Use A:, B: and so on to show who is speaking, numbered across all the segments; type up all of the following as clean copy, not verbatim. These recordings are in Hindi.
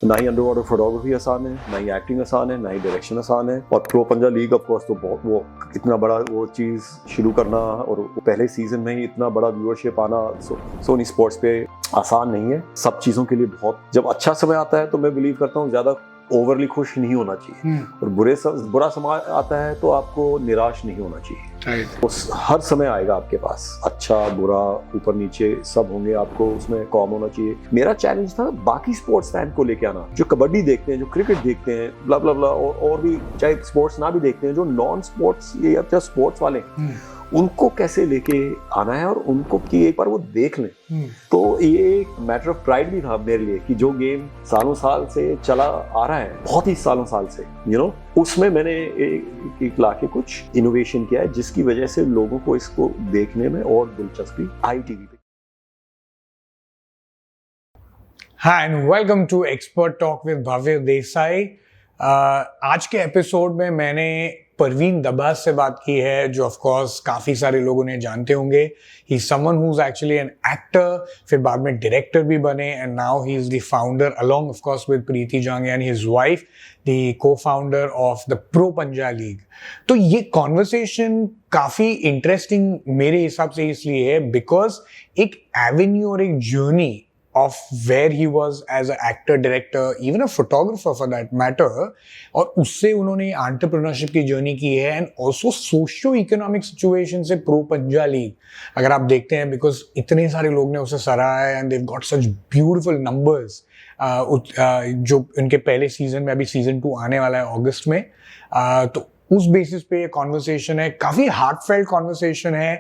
A: ना ही अंडर वाटर फोटोग्राफी आसान है, ना ही एक्टिंग आसान है, ना ही डायरेक्शन आसान है। और pro Panja league of course तो बहुत वो इतना बड़ा वो चीज़ शुरू करना और पहले सीजन में ही इतना बड़ा व्यूअरशिप आना सोनी स्पोर्ट्स पे आसान नहीं है। सब चीज़ों के लिए बहुत जब अच्छा समय आता है तो मैं बिलीव करता हूँ ज़्यादा ओवरली खुश नहीं होना चाहिए और बुरा समय आता है तो आपको निराश नहीं होना चाहिए। उस हर समय आएगा आपके पास, अच्छा बुरा ऊपर नीचे सब होंगे, आपको उसमें कॉम होना चाहिए। मेरा चैलेंज था बाकी स्पोर्ट्स फैन को लेके आना, जो कबड्डी देखते हैं, जो क्रिकेट देखते हैं, ब्ला ब्ला ब्ला, और भी चाहे स्पोर्ट्स ना भी देखते हैं, जो नॉन स्पोर्ट्स या जो स्पोर्ट्स वाले उनको कैसे लेके आना है और उनको कि एक बार वो देख लें। तो ये एक मैटर ऑफ प्राइड भी था मेरे लिए कि जो गेम सालों साल से चला आ रहा है, बहुत ही सालों साल से, उसमें मैंने एक लाके कुछ इनोवेशन किया है जिसकी वजह से लोगों को इसको देखने में और दिलचस्पी आई टीवी पे।
B: Hi and welcome to Expert Talk with Bhavya Desai. आज के एपिसोड में मैंने परवीन दबाज से बात की है, जो ऑफ कोर्स काफ़ी सारे लोग उन्हें जानते होंगे। He is someone who is actually an actor, फिर बाद में डायरेक्टर भी बने, and now he is the founder along of course with Preity Zinta and his wife, the co-founder of the Pro Panja League. तो ये कॉन्वर्सेशन काफ़ी इंटरेस्टिंग मेरे हिसाब से इसलिए है बिकॉज एक एवेन्यू और एक journey of where he was as an actor, director, even a photographer for that matter, और उससे उन्होंने एंटरप्रेन्योरशिप की जर्नी की है and also socio economic situation से प्रो पंजा लीग अगर आप देखते हैं, बिकॉज इतने सारे लोग ने उसे सराहा है and they've got such beautiful numbers. जो उनके पहले सीजन में, अभी सीजन 2 आने वाला है अगस्त में, तो उस बेसिस पे ये कॉन्वर्सेशन है, काफी हार्टफेल्ट कॉन्वर्सेशन है।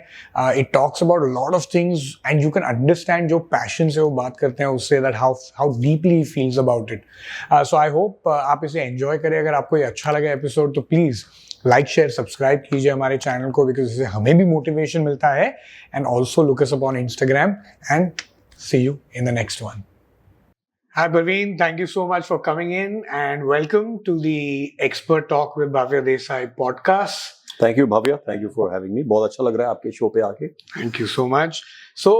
B: It talks about lot of things and you can understand जो पैशन से वो बात करते हैं उससे, that how deeply feels about it. So I hope आप इसे एंजॉय करें। अगर आपको ये अच्छा लगा एपिसोड तो प्लीज लाइक शेयर सब्सक्राइब कीजिए हमारे चैनल को, बिकॉज इससे हमें भी मोटिवेशन मिलता है। And also look us up on Instagram and see you in the next one. Hi Parveen, thank you so much for coming in and welcome to the Expert Talk with Bhavya Desai podcast.
A: Thank you Bhavya, thank you for having me. बहुत अच्छा लग रहा है आपके शो पे आके।
B: Thank you so much. So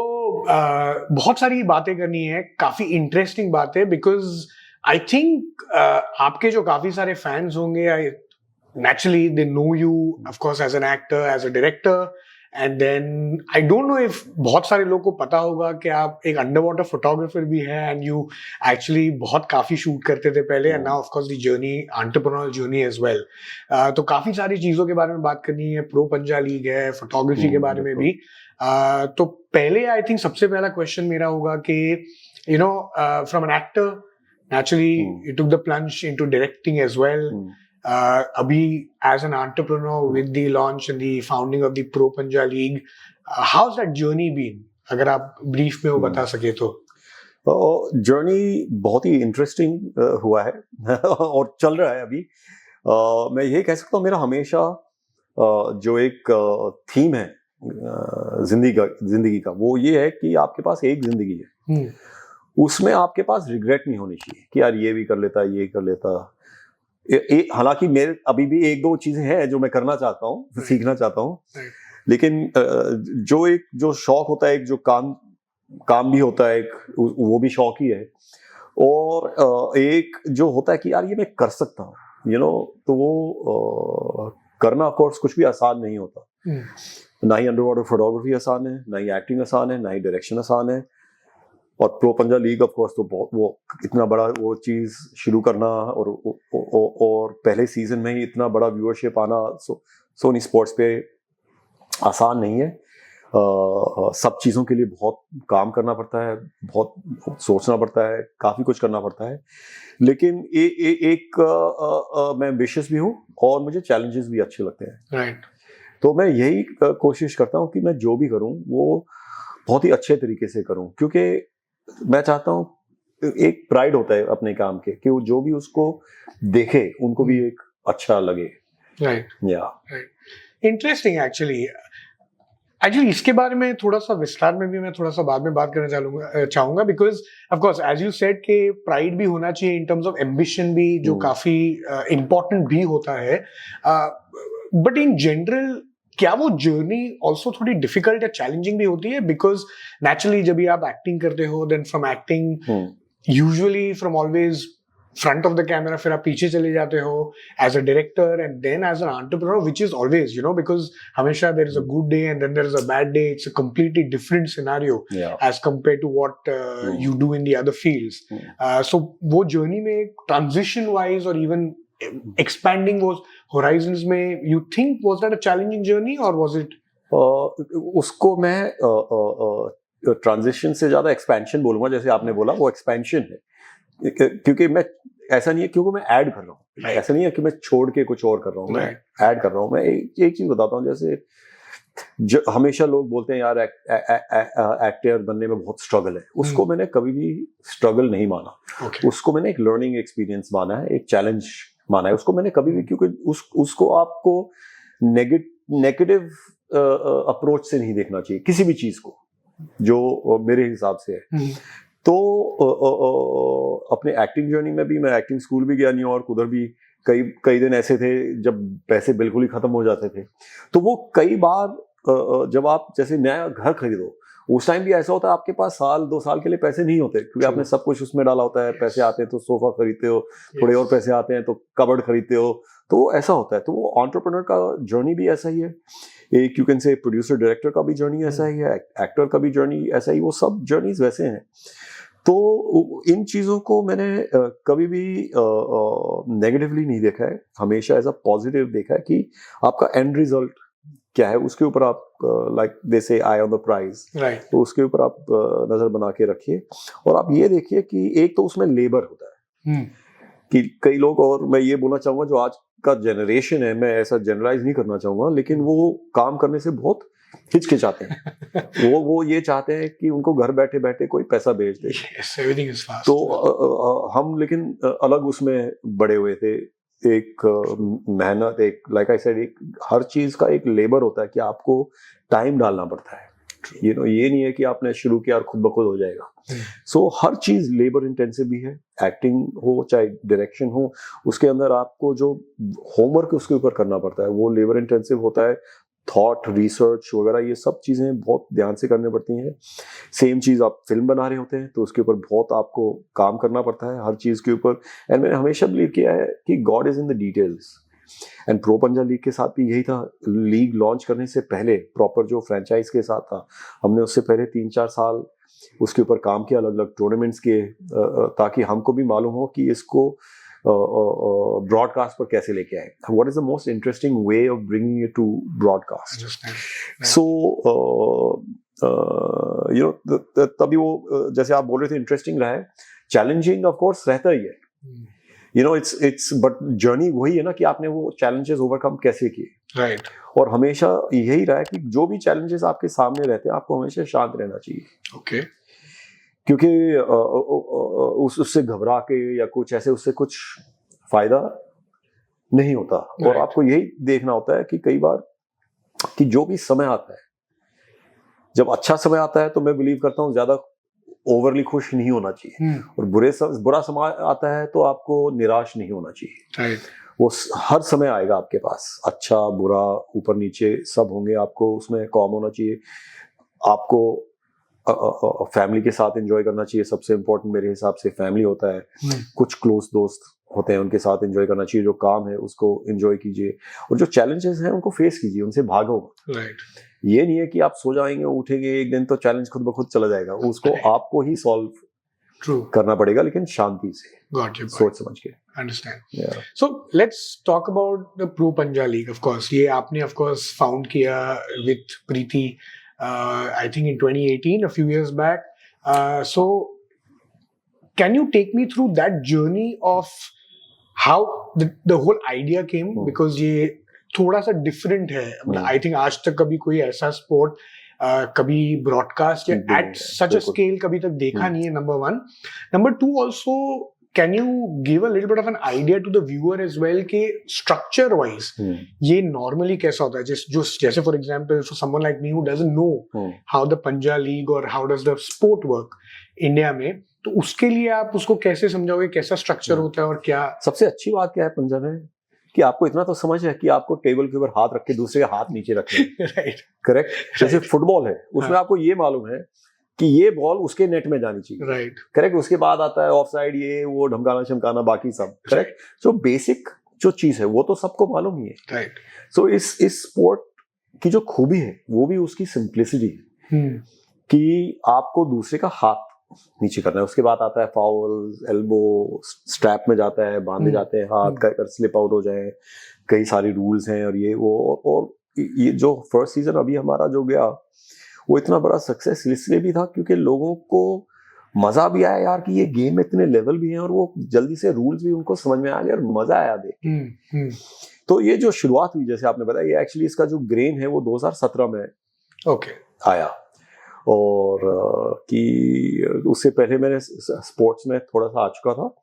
B: बहुत सारी बातें करनी है, काफी इंटरेस्टिंग बातें, बिकॉज आई थिंक आपके जो काफी सारे फैंस होंगे, naturally they know you of course as an actor, as a director, and then I don't know if बहुत सारे लोगों को पता होगा कि आप एक अंडर वाटर फोटोग्राफर भी हैं एंड यू एक्चुअली बहुत काफी शूट करते थे पहले, and now of course the journey, entrepreneurial journey as well. तो काफी सारी चीजों के बारे में बात करनी है, प्रो पंजा लीग है, फोटोग्राफी के बारे में भी। तो पहले आई थिंक सबसे पहला क्वेश्चन मेरा होगा कि you know from an actor naturally you took the plunge into directing as well. Abhi as an entrepreneur with the launch and the founding of the Pro Panja League, how's that journey been? अगर आप ब्रीफ में वो बता सके तो।
A: जर्नी बहुत ही इंटरेस्टिंग हुआ है और चल रहा है अभी। मैं ये कह सकता हूँ मेरा हमेशा जो एक थीम है जिंदगी का वो ये है कि आपके पास एक जिंदगी है, उसमें आपके पास रिग्रेट नहीं होनी चाहिए कि यार ये भी कर लेता, ये कर लेता। हालांकि मेरे अभी भी एक दो चीजें हैं जो मैं करना चाहता हूँ, सीखना चाहता हूँ, लेकिन जो शौक होता है, एक जो काम भी होता है, एक वो भी शौक ही है, और एक जो होता है कि यार ये मैं कर सकता हूँ, तो वो करना ऑफ कोर्स कुछ भी आसान नहीं होता। ना ही अंडर वाटर फोटोग्राफी आसान है, ना ही एक्टिंग आसान है, ना ही डायरेक्शन आसान है। और pro Panja league of course तो बहुत वो इतना बड़ा वो चीज़ शुरू करना और पहले सीजन में ही इतना बड़ा व्यूअरशिप आना सोनी स्पोर्ट्स पे आसान नहीं है। सब चीज़ों के लिए बहुत काम करना पड़ता है, बहुत सोचना पड़ता है, काफ़ी कुछ करना पड़ता है, लेकिन मैं एम्बिशियस भी हूँ और मुझे चैलेंजेस भी अच्छे लगते हैं।
B: राइट।
A: तो मैं यही कोशिश करता हूँ कि मैं जो भी करूँ वो बहुत ही अच्छे तरीके से करूँ, क्योंकि मैं चाहता हूँ, एक प्राइड होता है अपने काम के कि वो जो भी उसको देखे उनको भी एक अच्छा लगे।
B: राइट।
A: या
B: इंटरेस्टिंग एक्चुअली इसके बारे में थोड़ा सा विस्तार में भी मैं थोड़ा सा बाद में बात करना चाहूंगा, because of course as you said के प्राइड भी होना चाहिए इन टर्म्स ऑफ एम्बिशन भी, जो काफी इम्पोर्टेंट भी होता है। बट इन जनरल क्या वो जर्नी ऑल्सो थोड़ी डिफिकल्ट या चैलेंजिंग भी होती है? बिकॉज नेचुरली जब भी आप एक्टिंग करते हो, then from acting usually from always front of the camera, फिर आप पीछे चले जाते हो as a director and then as an entrepreneur, which is always because हमेशा there is a good day and then there is a bad day. It's a completely different scenario as compared to what you do in the other fields. So वो जर्नी में ट्रांजिशन वाइज और इवन expanding those horizons में, you think was that a challenging journey or was it?
A: उसको मैं ट्रांजिशन से ज्यादा एक्सपेंशन बोलूंगा. जैसे आपने बोला वो एक्सपेंशन है, क्योंकि मैं ऐसा नहीं है क्योंकि मैं ऐड कर रहा हूँ. ऐसा नहीं है कि मैं छोड़ के कुछ और कर रहा हूँ. मैं ऐड कर रहा हूँ. मैं एक चीज बताता हूँ. जैसे हमेशा लोग बोलते हैं यार एक्टर बनने में बहुत स्ट्रगल है. उसको मैंने कभी भी स्ट्रगल नहीं माना. उसको मैंने एक लर्निंग एक्सपीरियंस माना है, एक चैलेंज माना है. उसको मैंने कभी भी, क्योंकि उसको आपको नेगेटिव अप्रोच से नहीं देखना चाहिए किसी भी चीज को, जो मेरे हिसाब से है. तो अपने एक्टिंग जर्नी में भी, मैं एक्टिंग स्कूल भी गया न्यूयॉर्क. उधर भी कई दिन ऐसे थे जब पैसे बिल्कुल ही खत्म हो जाते थे. तो वो कई बार जब आप जैसे नया घर खरीदो, उस टाइम भी ऐसा होता है आपके पास साल 2 साल के लिए पैसे नहीं होते, क्योंकि आपने सब कुछ उसमें डाला होता है. पैसे आते हैं तो सोफा खरीदते हो, थोड़े और पैसे आते हैं तो कबर्ड खरीदते हो. तो ऐसा होता है. तो वो एंटरप्रेन्योर का जर्नी भी ऐसा ही है. एक यू कैन से प्रोड्यूसर डायरेक्टर का भी जर्नी ऐसा ही है, एक्टर का भी जर्नी ऐसा ही. वो सब जर्नीज वैसे हैं. तो इन चीजों को मैंने कभी भी नेगेटिवली नहीं देखा है. हमेशा एज अ पॉजिटिव देखा है कि आपका एंड रिजल्ट क्या है, उसके ऊपर आप लाइक दे से आई ऑन द प्राइज, तो उसके ऊपर आप नजर बना के रखिए. और आप ये देखिए कि एक तो उसमें लेबर होता है कि कई लोग, और मैं ये बोलना चाहूंगा जो आज का जनरेशन है, मैं ऐसा जनरलाइज नहीं करना चाहूंगा, लेकिन वो काम करने से बहुत हिचकिचाते हैं. वो ये चाहते हैं कि उनको घर बैठे बैठे कोई पैसा भेज दे. तो हम लेकिन अलग उसमें बड़े हुए थे. एक मेहनत, एक लाइक आई सेड, एक हर चीज का एक लेबर होता है कि आपको टाइम डालना पड़ता है. ये नहीं है कि आपने शुरू किया और खुद ब खुद हो जाएगा. सो हर चीज लेबर इंटेंसिव भी है. एक्टिंग हो चाहे डायरेक्शन हो, उसके अंदर आपको जो होमवर्क उसके ऊपर करना पड़ता है वो लेबर इंटेंसिव होता है. थॉट, रिसर्च वगैरह, ये सब चीजें बहुत ध्यान से करनी पड़ती हैं. सेम चीज आप फिल्म बना रहे होते हैं तो उसके ऊपर बहुत आपको काम करना पड़ता है हर चीज के ऊपर. एंड मैंने हमेशा बिलीव किया है कि God is in the details. And pro Panja league के साथ भी यही था. लीग लॉन्च करने से पहले, प्रॉपर जो फ्रेंचाइज के साथ था, हमने उससे पहले 3-4 साल उसके ऊपर काम किया, अलग अलग टूर्नामेंट्स किए, ताकि हमको भी मालूम हो कि इसको ब्रॉडकास्ट पर कैसे लेके आए. What is the most interesting way of bringing it to broadcast. So तभी वो, जैसे आप बोल रहे थे, इंटरेस्टिंग रहा है. चैलेंजिंग ऑफ कोर्स रहता ही है. इट्स बट जर्नी वही है ना कि आपने वो चैलेंजेस ओवरकम कैसे किए.
B: राइट.
A: और हमेशा यही रहा है कि जो भी चैलेंजेस आपके सामने रहते हैं, आपको हमेशा शांत रहना चाहिए.
B: ओके.
A: क्योंकि उससे घबरा के या कुछ ऐसे, उससे कुछ फायदा नहीं होता. और आपको यही देखना होता है कि कई बार कि जो भी समय आता है, जब अच्छा समय आता है तो मैं बिलीव करता हूँ ज्यादा ओवरली खुश नहीं होना चाहिए. और बुरा समय आता है तो आपको निराश नहीं होना चाहिए. वो हर समय आएगा आपके पास, अच्छा बुरा ऊपर नीचे सब होंगे. आपको उसमें कॉम होना चाहिए. आपको फैमिली के साथ एंजॉय करना चाहिए. सबसे इम्पोर्टेंट मेरे हिसाब से फैमिली होता है. कुछ क्लोज दोस्त होते हैं, उनके साथ एंजॉय करना चाहिए. जो काम है उसको एंजॉय कीजिए, और जो चैलेंजेस हैं उनको फेस कीजिए, उनसे भागो. ये नहीं है कि आप सो जाएंगे, उठेंगे एक दिन तो चैलेंज खुद ब खुद चला जाएगा. उसको आपको ही सॉल्व करना पड़ेगा, लेकिन शांति से, सोच समझ के.
B: Understand. So let's talk about the Pro Panja League. Of course, ये आपने of course found किया with Preeti, I think in 2018, a few years back. So can you take me through that journey of how the whole idea came? Because ये थोड़ा सा डिफरेंट है. आई थिंक आज तक कभी कोई ऐसा स्पोर्ट कभी ब्रॉडकास्ट या एट सच अ स्केल कभी तक देखा नहीं है. Number 1. Number 2, also can you give a little bit of an idea to the viewer as well कि स्ट्रक्चर वाइज ये नॉर्मली कैसा होता है. जैसे for example for someone like me who doesn't know how the Panja League और how does the sport work India में, तो उसके लिए आप उसको कैसे समझाओगे, कैसा स्ट्रक्चर होता है और क्या.
A: सबसे अच्छी बात क्या है पंजा में कि आपको इतना तो समझ है कि आपको टेबल के ऊपर हाथ रख के दूसरे का हाथ नीचे रखना है. राइट. करेक्ट. जैसे फुटबॉल है, उसमें आपको ये मालूम है कि ये बॉल उसके नेट में जानी चाहिए,
B: राइट,
A: करेक्ट। उसके बाद आता है ऑफ साइड, ये वो ढमकाना शमकाना बाकी सब, करेक्ट। सो बेसिक जो चीज है वो तो सबको मालूम ही है,
B: राइट।
A: सो इस स्पोर्ट की जो खूबी है वो भी उसकी सिंप्लिसिटी है कि आपको दूसरे का हाथ नीचे करना है, उसके बाद आता है फाउल, एल्बो, स्ट्रैप में जाता है, बांधे जाते हैं हाथ, अगर स्लिप आउट हो जाए, कई सारी रूल्स हैं और ये वो। और ये जो फर्स्ट सीजन अभी हमारा जो गया वो इतना बड़ा सक्सेस इसलिए भी था क्योंकि लोगों को मजा भी आया यार कि ये गेम में इतने लेवल भी हैं और वो जल्दी से रूल्स भी उनको समझ में आ गए और मजा आया देख। तो ये जो शुरुआत हुई जैसे आपने बताया, ये एक्चुअली इसका जो ग्रेन है वो 2017 में आया। और कि उससे पहले मैंने स्पोर्ट्स में थोड़ा सा आ चुका था।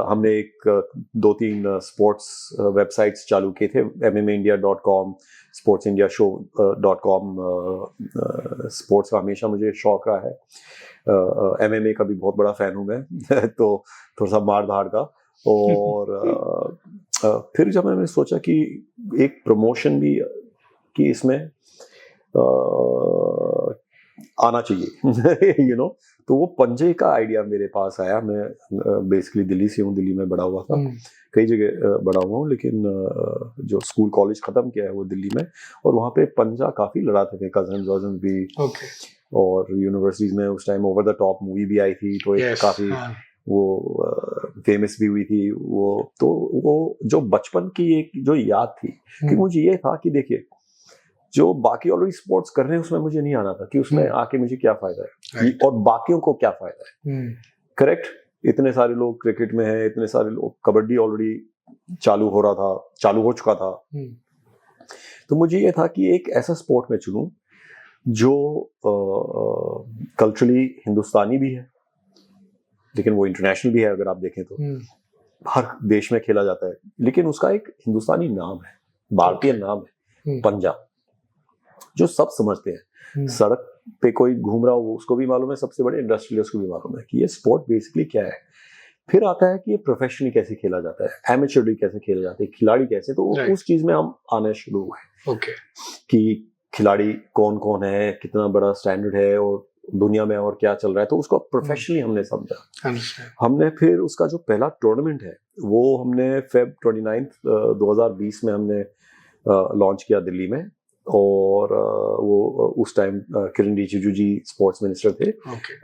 A: हमने एक 2-3 स्पोर्ट्स वेबसाइट्स चालू किए थे, MMAindia.com, sportsindiashow.com। स्पोर्ट्स का हमेशा मुझे शौक रहा है, MMA का भी बहुत बड़ा फैन हूँ मैं तो थोड़ा सा मार धाड़ का। और फिर जब मैंने सोचा कि एक प्रमोशन भी कि इसमें आना चाहिए यू नो, तो वो पंजे का आइडिया मेरे पास आया। मैं बेसिकली दिल्ली से हूँ, दिल्ली में बड़ा हुआ था, कई जगह बड़ा हुआ हूँ, लेकिन जो स्कूल कॉलेज खत्म किया है वो दिल्ली में। और वहाँ पे पंजा काफी लड़ाते थे, कजन भी। और यूनिवर्सिटीज में उस time over the top movie भी आई थी, तो एक काफी वो फेमस भी हुई थी वो। तो वो जो बचपन की एक जो याद थी कि मुझे ये था कि देखिए जो बाकी ऑलरेडी स्पोर्ट्स कर रहे हैं उसमें मुझे नहीं आना था कि उसमें आके मुझे क्या फायदा है और बाकियों को क्या फायदा है, करेक्ट। इतने सारे लोग क्रिकेट में हैं, इतने सारे लोग, कबड्डी ऑलरेडी चालू हो चुका था। तो मुझे ये था कि एक ऐसा स्पोर्ट में चुनूं जो कल्चरली हिंदुस्तानी भी है लेकिन वो इंटरनेशनल भी है। अगर आप देखें तो हर देश में खेला जाता है, लेकिन उसका एक हिंदुस्तानी नाम है, भारतीय नाम है पंजा, जो सब समझते हैं। सड़क पे कोई घूम रहा हो उसको भी मालूम है, सबसे बड़े इंडस्ट्रियलिस्ट को भी मालूम है कि ये स्पोर्ट बेसिकली क्या है। फिर आता है कि ये प्रोफेशनली कैसे खेला जाता है, एमेचरली कैसे खेला जाता है, खिलाड़ी कैसे। तो उस चीज में हम आने शुरू हुए कि खिलाड़ी कौन कौन है, कितना बड़ा स्टैंडर्ड है और दुनिया में और क्या चल रहा है। तो उसको प्रोफेशनली हमने समझा। हमने फिर उसका जो पहला टूर्नामेंट है वो हमने Feb 29 2020 में हमने लॉन्च किया दिल्ली में। और वो उस टाइम किरण रिजिजू जी स्पोर्ट्स मिनिस्टर थे,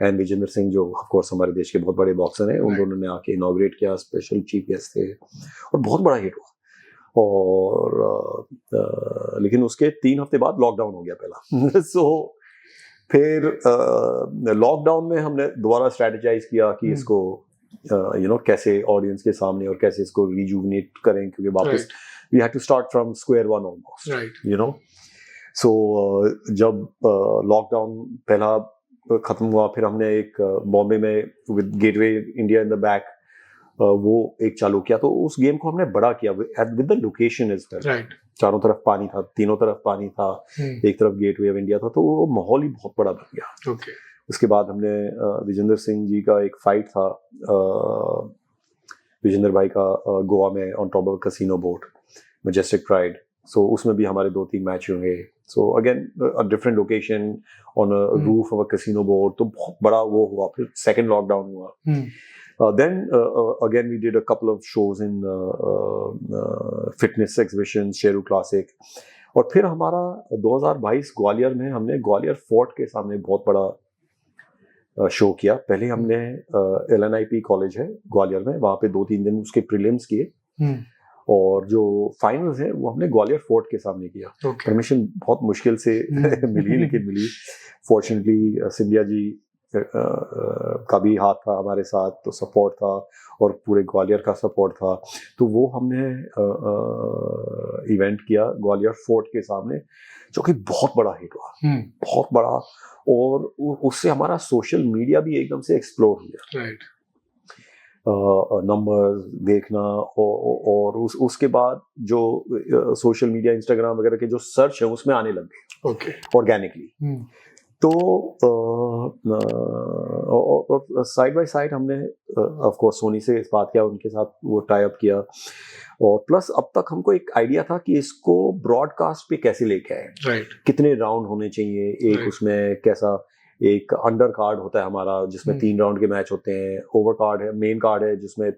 A: एंड विजेंद्र सिंह जो ऑफ कोर्स हमारे देश के बहुत बड़े बॉक्सर हैं, उन दोनों ने आके इनॉग्रेट किया, स्पेशल चीफ गेस्ट थे और बहुत बड़ा हिट हुआ। और लेकिन उसके 3 हफ्ते बाद लॉकडाउन हो गया पहला सो फिर लॉकडाउन में हमने दोबारा स्ट्रेटेजाइज किया कि इसको कैसे ऑडियंस के सामने और कैसे इसको रिजुविनेट करें, क्योंकि वापस we had to start from square one almost, so जब लॉकडाउन पहला खत्म हुआ, फिर हमने एक बॉम्बे में with gateway India in the back वो एक चालू किया। तो उस गेम को हमने बड़ा किया with the location is well, चारों तरफ पानी था, तीनों तरफ पानी था, एक तरफ गेटवे ऑफ इंडिया था, तो वो माहौल ही बहुत बड़ा बन गया। उसके बाद हमने विजेंद्र सिंह जी का एक फाइट था, विजेंद्र भाई का गोवा में on top of casino boat Majestic Pride, so उसमें भी हमारे 2-3 मैच होंगे। So again a different location on a roof of a casino boat, तो बहुत बड़ा वो हुआ। फिर सेकंड लॉकडाउन हुआ, then again we did a couple of shows in fitness exhibitions, Sheru classic. और फिर हमारा 2022 ग्वालियर में हमने ग्वालियर फोर्ट के सामने बहुत बड़ा शो किया। पहले हमने LNIP कॉलेज है ग्वालियर में, वहाँ पे 2-3 दिन उसके प्रीलिम्स किए और जो फाइनल्स हैं वो हमने ग्वालियर फोर्ट के सामने किया। परमिशन बहुत मुश्किल से मिली, लेकिन मिली। फॉर्चुनेटली सिंधिया जी का भी हाथ था हमारे साथ, तो सपोर्ट था और पूरे ग्वालियर का सपोर्ट था। तो वो हमने इवेंट किया ग्वालियर फोर्ट के सामने, जो कि बहुत बड़ा हिट हुआ, बहुत बड़ा। और उससे हमारा सोशल मीडिया भी एकदम से एक्सप्लोर हुआ, नंबर्स देखना। और उसके बाद जो सोशल मीडिया, इंस्टाग्राम वगैरह के जो सर्च है उसमें आने लग गए ऑर्गेनिकली। तो साइड बाय साइड हमने ऑफ कोर्स सोनी से इस बात किया, उनके साथ वो टाई अप किया। और प्लस अब तक हमको एक आइडिया था कि इसको ब्रॉडकास्ट पे कैसे लेके आए, कितने राउंड होने चाहिए एक, उसमें कैसा एक अंडर कार्ड होता है हमारा जिसमें 3 राउंड के मैच होते हैं, ओवर कार्ड है, मेन कार्ड है जिसमें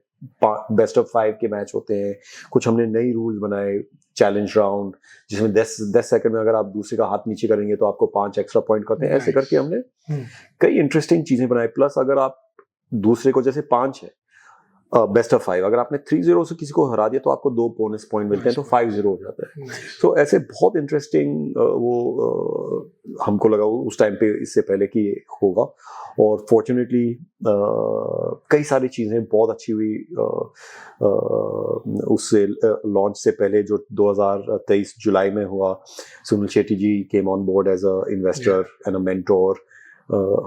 A: बेस्ट ऑफ 5 के मैच होते हैं। कुछ हमने नई रूल्स बनाए, चैलेंज राउंड जिसमें 10 सेकंड में अगर आप दूसरे का हाथ नीचे करेंगे तो आपको 5 एक्स्ट्रा पॉइंट करते हैं। ऐसे करके हमने कई इंटरेस्टिंग चीजें बनाई। प्लस अगर आप दूसरे को, जैसे 5 है बेस्ट ऑफ 5, अगर आपने 3-0 से किसी को हरा दिया तो आपको 2 बोनस पॉइंट मिलते हैं, तो 5-0 हो जाता है। तो ऐसे बहुत इंटरेस्टिंग हमको लगा उस टाइम पे, इससे पहले कि होगा। और फॉर्चुनेटली कई सारी चीज़ें बहुत अच्छी हुई उससे लॉन्च से पहले, जो 2023 जुलाई में हुआ। Sunil Shetty ji came on board as a investor and a mentor.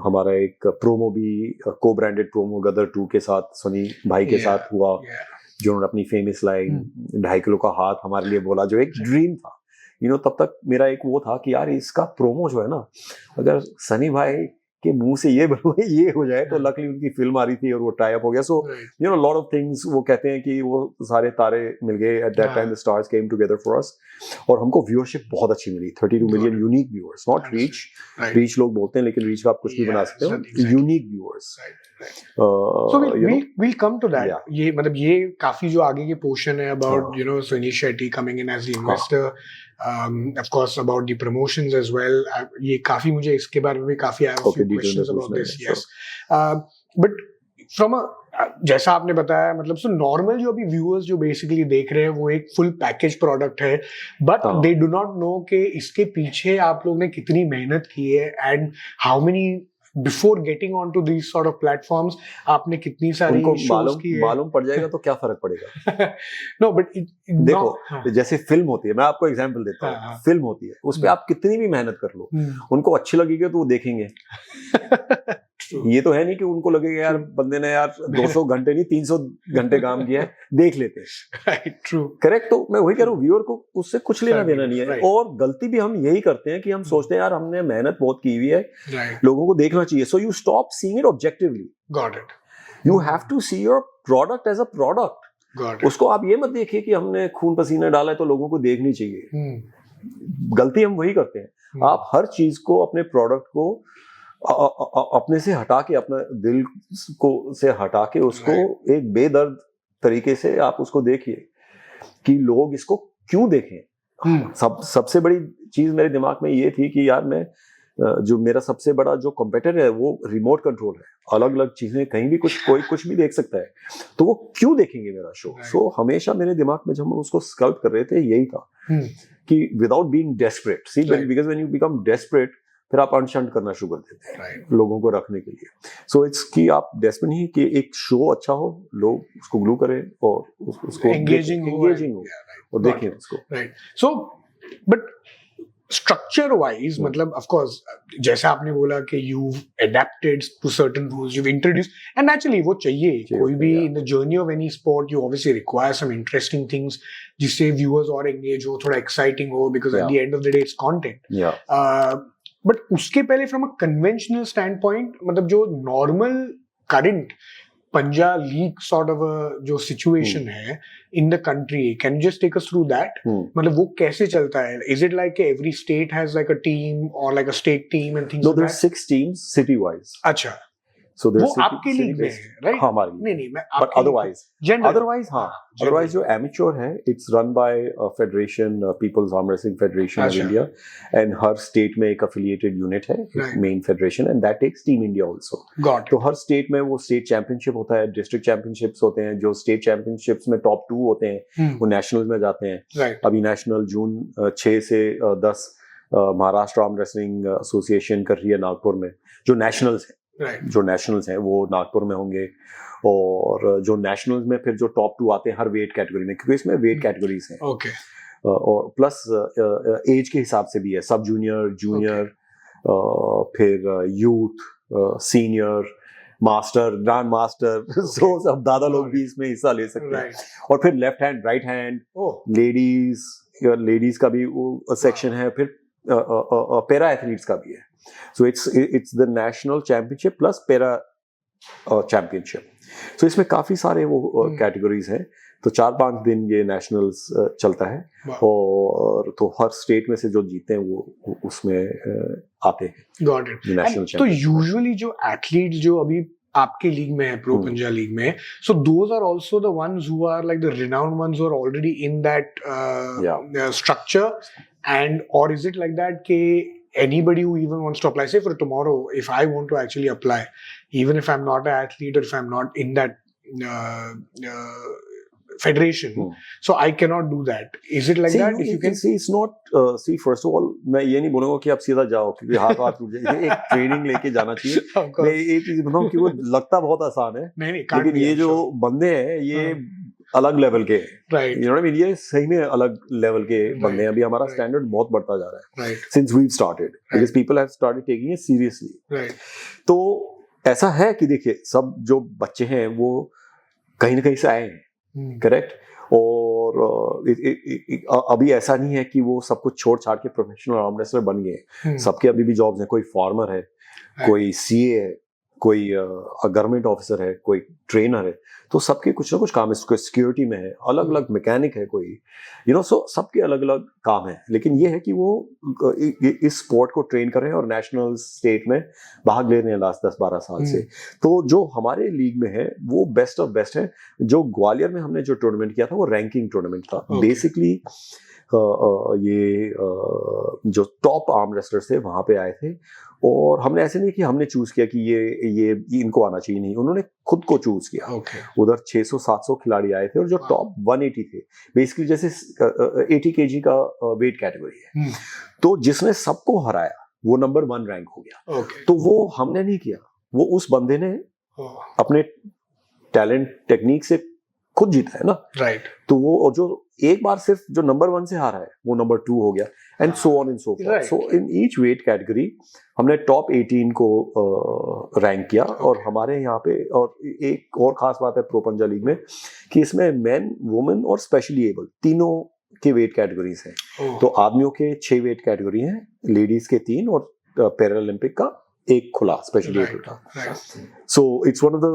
A: हमारा एक प्रोमो भी को ब्रांडेड प्रोमो गदर 2 के साथ सनी भाई के साथ हुआ, जो उन्होंने अपनी फेमस लाइन 2.5 किलो का हाथ हमारे लिए बोला, जो एक ड्रीम था। तब तक मेरा एक वो था कि यार इसका प्रोमो जो है ना, अगर सनी भाई के मुंह से ये ये हो जाए, तो लकली उनकी फिल्म आ रही थी और वो टाई अप हो गया। सो लॉट ऑफ थिंग्स, वो कहते हैं कि वो सारे तारे मिल गए at that time, the stars came together for us. और हमको व्यूअरशिप बहुत अच्छी मिली, 32 million unique viewers, not reach लोग बोलते हैं, लेकिन रीच का आप कुछ भी बना सकते हो, unique viewers.
B: So we'll come to that. ये मतलब ये काफी जो आगे के पोर्शन है about Sunil Shetty coming in as the investor, of course about the promotions as well. ये काफी मुझे इसके बारे में भी काफी आया few questions about this. Yes, but from a जैसा आपने बताया, मतलब सो नॉर्मल जो अभी व्यूअर्स जो बेसिकली देख रहे हैं वो एक फुल पैकेज प्रोडक्ट है, but they do not know कि इसके पीछे आप लोग ने कितनी मेहनत की है and how many before getting on to these sort of platforms आपने कितनी सारी शोज की है।
A: मालूम पड़ जाएगा तो क्या फर्क पड़ेगा।
B: नो बट
A: देखो जैसे फिल्म होती है, मैं आपको एग्जांपल देता हूँ। फिल्म होती है, उस पे आप कितनी भी मेहनत कर लो, उनको अच्छी लगेगी तो वो देखेंगे। ये तो है नहीं कि उनको लगेगा यार बंदे ने यार 200 घंटे नहीं 300 घंटे काम किया है, देख लेते हैं। करेक्ट। तो मैं वही कह रहा हूँ, व्यूअर को उससे कुछ लेना देना नहीं है। और गलती भी हम यही करते हैं कि हम सोचते हैं यार हमने मेहनत बहुत की हुई है, लोगों को देखना चाहिए। So you stop seeing it objectively.
B: Got it.
A: You have to see your product as a product. उसको आप ये मत देखिए कि हमने खून पसीना डाला है तो लोगों को देखनी चाहिए। गलती हम वही करते हैं। आप हर चीज को, अपने प्रोडक्ट को अपने से हटा के, अपना दिल को से हटा के उसको एक बेदर्द तरीके से आप उसको देखिए कि लोग इसको क्यों देखें। सबसे बड़ी चीज मेरे दिमाग में ये थी कि यार मैं जो मेरा सबसे बड़ा जो कंपेटिटर है वो रिमोट कंट्रोल है, अलग अलग चीजें कहीं भी कोई कुछ भी देख सकता है, तो वो क्यों देखेंगे मेरा शो। सो हमेशा मेरे दिमाग में जब हम उसको स्कल्प कर रहे थे यही था कि without being desperate, see because when you become desperate फिर आप अनशंट करना शुरू कर देते हैं लोगों को रखने के लिए। सो इट्स कि आप डेस्परेट नहीं कि एक शो अच्छा हो, लोग उसको ग्लू करें और उसको
B: एंगेजिंग हो
A: और देखें उसको।
B: Right. So but structure wise, मतलब ऑफ कोर्स जैसा आपने बोला कि you adapted to certain rules, you introduce, and naturally वो चाहिए कोई भी in the journey of any sport. You obviously require some interesting things जिससे व्यूअर्स और एंगेज हो, थोड़ा एक्साइटिंग हो, because at the end of the day it's content. But उसके पहले from a conventional stand point, मतलब जो नॉर्मल करंट पंजा लीग सॉर्ट ऑफ जो सिचुएशन है in the country, can you just take us through that? मतलब वो कैसे चलता है? Is it like every state has like a team और like a state team and things like that?
A: 6 teams city wise.
B: अच्छा,
A: So
B: वो आपके लीग में है, राइट?
A: हाँ, हमारी
B: नहीं मैं
A: बट अदरवाइज हाँ, अदरवाइज जो एमेच्योर है it's run by federation, people's arm wrestling federation of India, and हर स्टेट में एक एफिलिएटेड यूनिट है, main federation, and that takes team India also. तो हर स्टेट में वो स्टेट चैंपियनशिप होता है, डिस्ट्रिक्ट चैंपियनशिप्स होते हैं, जो स्टेट चैंपियनशिप्स में टॉप 2 होते हैं वो नेशनल में जाते हैं। अभी नेशनल जून 6 से 10 महाराष्ट्र आर्म रेसलिंग एसोसिएशन कर रही है नागपुर में, जो नेशनल्स हैं। जो नेशनल्स हैं वो नागपुर में होंगे, और जो नेशनल्स में फिर जो टॉप 2 आते हैं हर वेट कैटेगरी में, क्योंकि इसमें वेट कैटेगरीज हैं। और प्लस एज के हिसाब से भी है, सब जूनियर, जूनियर, फिर youth, senior, master, grand master, so सब दादा लोग भी इसमें हिस्सा ले सकते हैं। और फिर left hand, right hand, ladies का भी सेक्शन है, फिर पैरा एथलीट्स का भी है। So it's the national championship plus para championship. So इसमें काफी सारे वो कैटेगरीज हैं। तो 4-5 दिन ये नेशनल्स चलता है, और तो हर स्टेट में से जो जीते हैं वो उसमें आते हैं
B: गॉट इट।
A: नेशनल
B: तो यूजुअली जो एथलीट जो अभी आपके लीग में है, प्रो पंजा लीग में, so those are also the ones who are like the renowned ones who are already in that structure, and or is it like that ke anybody who even wants to apply, say for tomorrow if I want to actually apply, even if I'm not an athlete or if I'm not in that federation, so I cannot do that. Is it like
A: see,
B: that? If you can
A: see, it's not see, first of all मैं ये नहीं बोलूंगा कि आप सीधा जाओ क्योंकि हाथ टूट जाएंगे, एक ट्रेनिंग लेके जाना चाहिए। मैं एक चीज बताऊं कि वो लगता बहुत आसान है,
B: नहीं,
A: लेकिन ये जो बंदे हैं ये अलग लेवल के,
B: right,
A: you know what I mean, ये सही में अलग लेवल के बंदे हैं। अभी हमारा स्टैंडर्ड बहुत बढ़ता जा रहा है since we started, because people have started taking it seriously, right. तो ऐसा है कि देखिए सब जो बच्चे हैं वो कहीं ना कहीं से आए हैं, करेक्ट, और अभी ऐसा नहीं है कि वो सब कुछ छोड़ छाड़ के प्रोफेशनल आर्म रेसलर बन गए। सबके अभी भी जॉब्स हैं, कोई फार्मर है, कोई सीए है, कोई गवर्नमेंट ऑफिसर है, कोई ट्रेनर है, तो सबके कुछ ना कुछ काम है। कोई सिक्योरिटी में है, अलग अलग मैकेनिक है, कोई यू नो, सो सबके अलग अलग काम है। लेकिन ये है कि वो इस स्पोर्ट को ट्रेन कर रहे हैं और नेशनल स्टेट में भाग ले रहे हैं लास्ट 10-12 साल से। तो जो हमारे लीग में है वो बेस्ट ऑफ बेस्ट है। जो ग्वालियर में हमने जो टूर्नामेंट किया था वो रैंकिंग टूर्नामेंट था। बेसिकली ये जो टॉप आर्म रेसलर्स थे वहां पे आए थे, और हमने ऐसे नहीं कि हमने चूज किया कि ये इनको आना चाहिए, नहीं, उन्होंने खुद को चूज किया। उधर 600-700 खिलाड़ी आए थे और जो टॉप 180 थे, बेसिकली जैसे 80 kg का वेट कैटेगरी है, तो जिसने सबको हराया वो नंबर 1 रैंक हो गया। तो वो हमने नहीं किया, वो उस बंदे ने अपने टैलेंट टेक्निक से खुद जीता है ना, राइट। तो वो, और जो एक बार सिर्फ जो नंबर 1 से हारा है वो नंबर 2 हो गया, and so on and so forth. So in each weight category हमने टॉप 18 को रैंक किया। और हमारे यहाँ पे और एक और खास बात है प्रो पंजा लीग में कि इसमें मेन, वुमेन और स्पेशली एबल तीनों के वेट कैटेगरीज हैं। तो आदमियों के 6 वेट कैटेगरी हैं, लेडीज के 3 और पैरालंपिक का एक खुला स्पेशली एबल का। So it's one of the,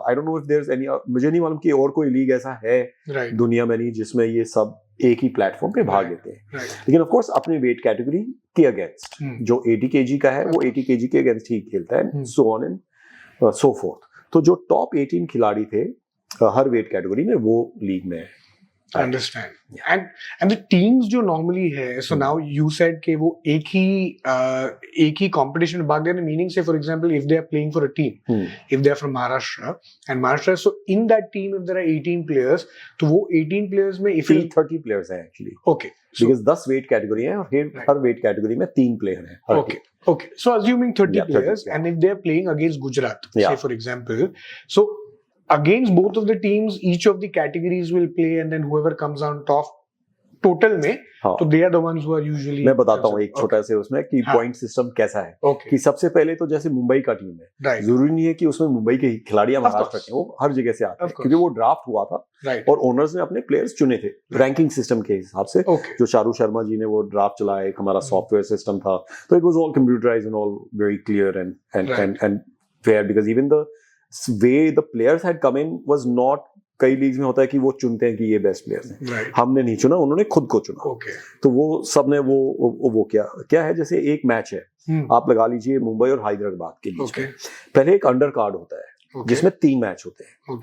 A: I don't know if there is any, मुझे नहीं मालूम कि और कोई लीग ऐसा है दुनिया में नहीं जिसमें ये सब एक ही प्लेटफॉर्म पे भाग लेते हैं। लेकिन ऑफ कोर्स अपने वेट कैटेगरी के अगेंस्ट, जो 80 kg का है वो 80 kg के अगेंस्ट ही खेलता है, so on and so fourth. तो जो टॉप 18 खिलाड़ी थे हर वेट कैटेगरी में वो लीग में है।
B: I understand. And the teams जो normally है, so now you said कि वो एक ही competition में भाग लेने, meaning say for example if they are playing for a team, if they are from Maharashtra, so in that team if there are 18 players, तो वो 18 players में if
A: 30 players हैं actually. Okay. Because 10 weight category हैं और हर weight category में 3 player हैं.
B: Okay. So assuming 30 players, and if they are playing against Gujarat, say for example, so against both of the teams, each of the categories will play, and then whoever comes on top total में, तो they are the ones who are usually.
A: मैं बताता हूँ एक छोटा से उसमें कि पॉइंट सिस्टम कैसा है। कि सबसे पहले तो जैसे मुंबई का टीम है, जरूरी नहीं है कि उसमें मुंबई के खिलाड़ी महाराष्ट्र के, वो हर जगह से आते हैं क्योंकि वो ड्राफ्ट हुआ था और ओनर्स ने अपने प्लेयर्स चुने थे रैंकिंग सिस्टम के हिसाब से। जो चारू शर्मा जी ने वो ड्राफ्ट चलाया, एक हमारा सॉफ्टवेयर सिस्टम था, तो it was all computerised and all very clear and fair, because even the way the players had come in was not, कई लीग्स में होता है कि वो चुनते हैं कि ये बेस्ट प्लेयर्स हैं, हमने नहीं चुना, उन्होंने खुद को चुना। तो वो सबने वो क्या है, जैसे एक मैच है, आप लगा लीजिए मुंबई और हैदराबाद के बीच में, पहले एक अंडर कार्ड होता है जिसमें 3 मैच होते हैं,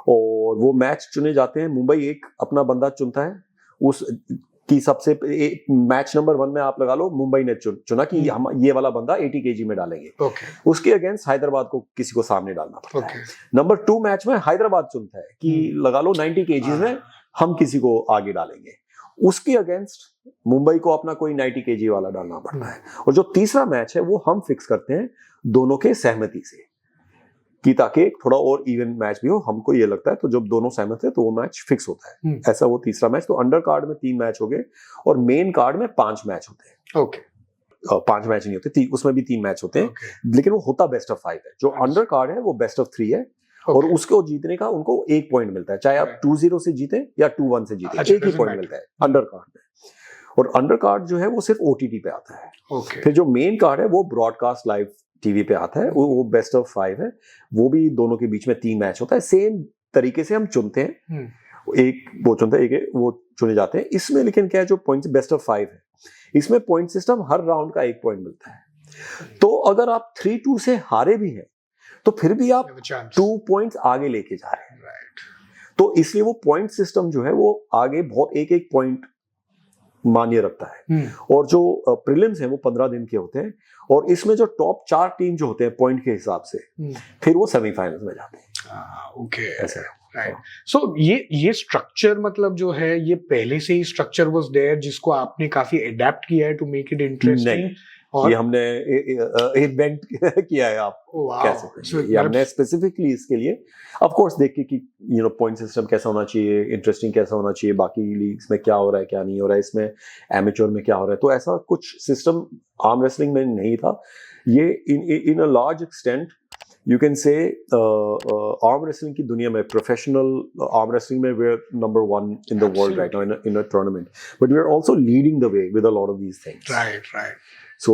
A: और वो मैच चुने जाते हैं। मुंबई एक अपना बंदा चुनता है, उस की सबसे मैच नंबर 1 में आप लगा लो मुंबई ने चुना कि हम ये वाला बंदा 80 kg में डालेंगे। उसके अगेंस्ट हैदराबाद को किसी को सामने डालना पड़ता है। नंबर 2 मैच में हैदराबाद चुनता है कि लगा लो 90 kg में हम किसी को आगे डालेंगे, उसके अगेंस्ट मुंबई को अपना कोई 90 kg वाला डालना पड़ता है। और जो तीसरा मैच है वो हम फिक्स करते हैं दोनों के सहमति से, कि ताकि थोड़ा और इवन मैच भी हो, हमको ये लगता है। तो जब दोनों सहमत है तो वो मैच फिक्स होता है। ऐसा वो तीसरा मैच। तो अंडर कार्ड में 3 मैच हो गए और मेन कार्ड में 5 मैच होते हैं। 5 मैच नहीं होते, उसमें भी 3 मैच होते हैं, लेकिन वो होता बेस्ट ऑफ 5 है। जो अंडर कार्ड है वो बेस्ट ऑफ 3 है, और उसको जीतने का उनको 1 पॉइंट मिलता है, चाहे आप 2-0 से जीते या 2-1 से जीते, एक ही पॉइंट मिलता है अंडर कार्ड में। और अंडर कार्ड जो है वो सिर्फ OTT पे आता है। फिर जो मेन कार्ड है वो ब्रॉडकास्ट लाइव टीवी पे आता है, वो बेस्ट ऑफ 5 है। वो भी दोनों के बीच में 3 मैच होता है। सेम तरीके से हम चुनते हैं, एक वो चुनता है, एक वो चुने जाते हैं। इसमें लेकिन क्या है, जो पॉइंट बेस्ट ऑफ 5 है, इसमें पॉइंट सिस्टम हर राउंड का 1 पॉइंट मिलता है। तो अगर आप 3-2 से हारे भी हैं तो फिर भी आप 2 पॉइंट्स आगे लेके जा रहे हैं। तो इसलिए वो पॉइंट सिस्टम जो है वो आगे बहुत एक एक पॉइंट मान्य रखता है। और जो प्रीलिम्स हैं वो 15 दिन के होते हैं और इसमें जो टॉप 4 टीम जो होते हैं पॉइंट के हिसाब से फिर वो सेमीफाइनल्स में जाते हैं।
B: ओके,
A: ऐसा है।
B: राइट। सो ये स्ट्रक्चर मतलब जो है ये पहले से ही स्ट्रक्चर वाज देयर जिसको आपने काफी अडेप्ट किया है टू मेक इट इंटरेस्टिंग?
A: और ये हमने इन्वेंट किया है, आप कह सकते हैं। ये हमने स्पेसिफिकली इसके लिए ऑफ कोर्स देख के कि पॉइंट सिस्टम कैसा होना चाहिए, इंटरेस्टिंग कैसा होना चाहिए, बाकी लीग्स में क्या हो रहा है क्या नहीं हो रहा है, इसमें एमेच्योर में क्या हो रहा है, तो ऐसा कुछ सिस्टम आर्म रेसलिंग में नहीं था। ये in a large extent you can say arm wrestling की दुनिया में, प्रोफेशनल आर्म रेसलिंग में we are number 1 in the world right now in a tournament, but we are also leading the way with a lot of these things. Right. So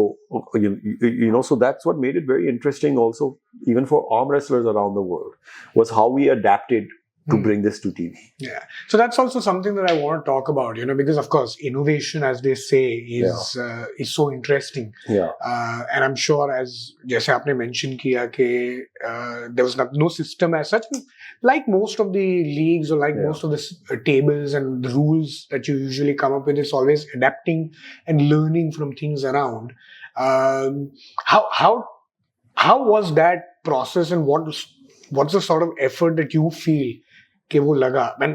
A: so that's what made it very interesting also, even for arm wrestlers around the world, was how we adapted to bring this to TV. Yeah.
B: So that's also something that I want to talk about, because of course innovation, as they say, is so interesting.
A: Yeah.
B: And I'm sure, as jaise aapne mention kiya ke there was no system as such, like most of the leagues or like most of the tables and the rules that you usually come up with, it's always adapting and learning from things around. How was that process, and what's the sort of effort that you feel कि वो लगा, and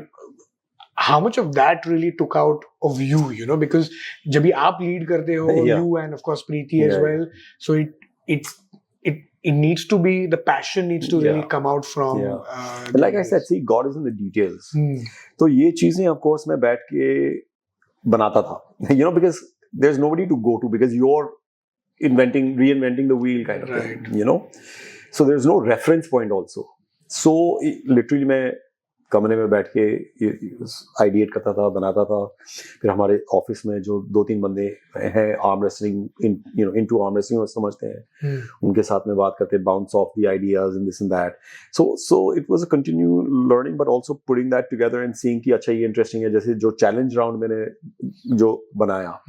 B: how much of that really took out of you, because जब भी आप lead करते हो, you and of course Preeti as well, so it needs to be, the passion needs to really come out from
A: like I said, see, God is in the details. तो ये चीजें of course मैं बैठ के बनाता था, because there's nobody to go to, because you're reinventing the wheel kind of thing, so there's no reference point also. So literally मैं कमरे में बैठ के आइडिएट करता था, बनाता था। फिर हमारे ऑफिस में जो 2-3 बंदे हैं arm wrestling into arm wrestling और समझते हैं, उनके साथ में बात करते, bounce off the ideas in this and that. So it was a continue learning, but also putting that together and seeing कि अच्छा ये इंटरेस्टिंग है। जैसे जो चैलेंज राउंड मैंने जो बनाया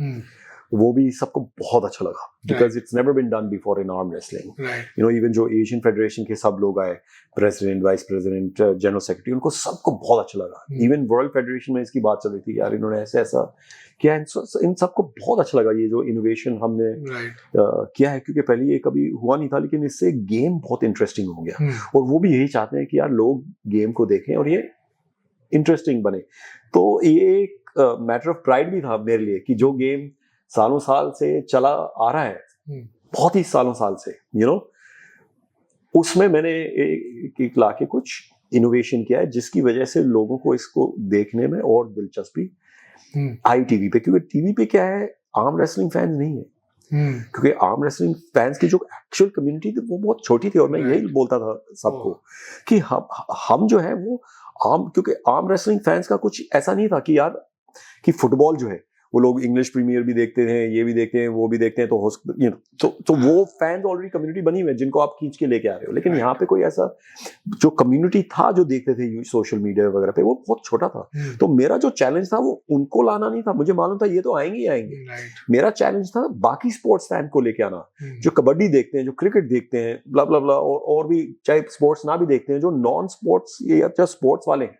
A: वो भी सबको बहुत अच्छा लगा, because it's never been done before in arm wrestling. Even जो एशियन फेडरेशन के सब लोग आए, president, vice president, general secretary, उनको सबको बहुत अच्छा लगा। इवन वर्ल्ड फेडरेशन में इसकी बात चल रही थी, यार इन्होंने ऐसा किया, इन सबको बहुत अच्छा लगा ये जो इनोवेशन हमने किया है, क्योंकि पहले ये कभी हुआ नहीं था। लेकिन इससे गेम बहुत इंटरेस्टिंग हो गया, और वो भी यही चाहते हैं कि यार लोग गेम को देखें और ये इंटरेस्टिंग बने। तो ये एक मैटर ऑफ प्राइड भी था मेरे लिए कि जो गेम सालों साल से चला आ रहा है, बहुत ही सालों साल से, उसमें मैंने एक लाके कुछ इनोवेशन किया है, जिसकी वजह से लोगों को इसको देखने में और दिलचस्पी आई टीवी पे। क्योंकि टीवी पे क्या है, आर्म रेसलिंग फैंस नहीं है, क्योंकि आर्म रेसलिंग फैंस की जो एक्चुअल कम्युनिटी थी वो बहुत छोटी थी। और मैं यही बोलता था सबको कि हम जो है वो क्योंकि आर्म रेसलिंग फैंस का कुछ ऐसा नहीं था कि यार कि फुटबॉल जो है वो लोग इंग्लिश प्रीमियर भी देखते हैं, ये भी देखते हैं, वो भी देखते हैं, तो वो फैंस ऑलरेडी कम्युनिटी बनी हुई है जिनको आप खींच के लेके आ रहे हो। लेकिन यहाँ पे कोई ऐसा जो कम्युनिटी था जो देखते थे सोशल मीडिया वगैरह पे, वो बहुत छोटा था। तो मेरा जो चैलेंज था वो उनको लाना नहीं था, मुझे मालूम था ये तो आएंगे ही आएंगे। मेरा चैलेंज था बाकी स्पोर्ट्स फैन को लेके आना, जो कबड्डी देखते हैं, जो क्रिकेट देखते हैं, ब्ला ब्ला ब्ला, और भी चाहे स्पोर्ट्स ना भी देखते हैं, जो नॉन स्पोर्ट्स या स्पोर्ट्स वाले हैं,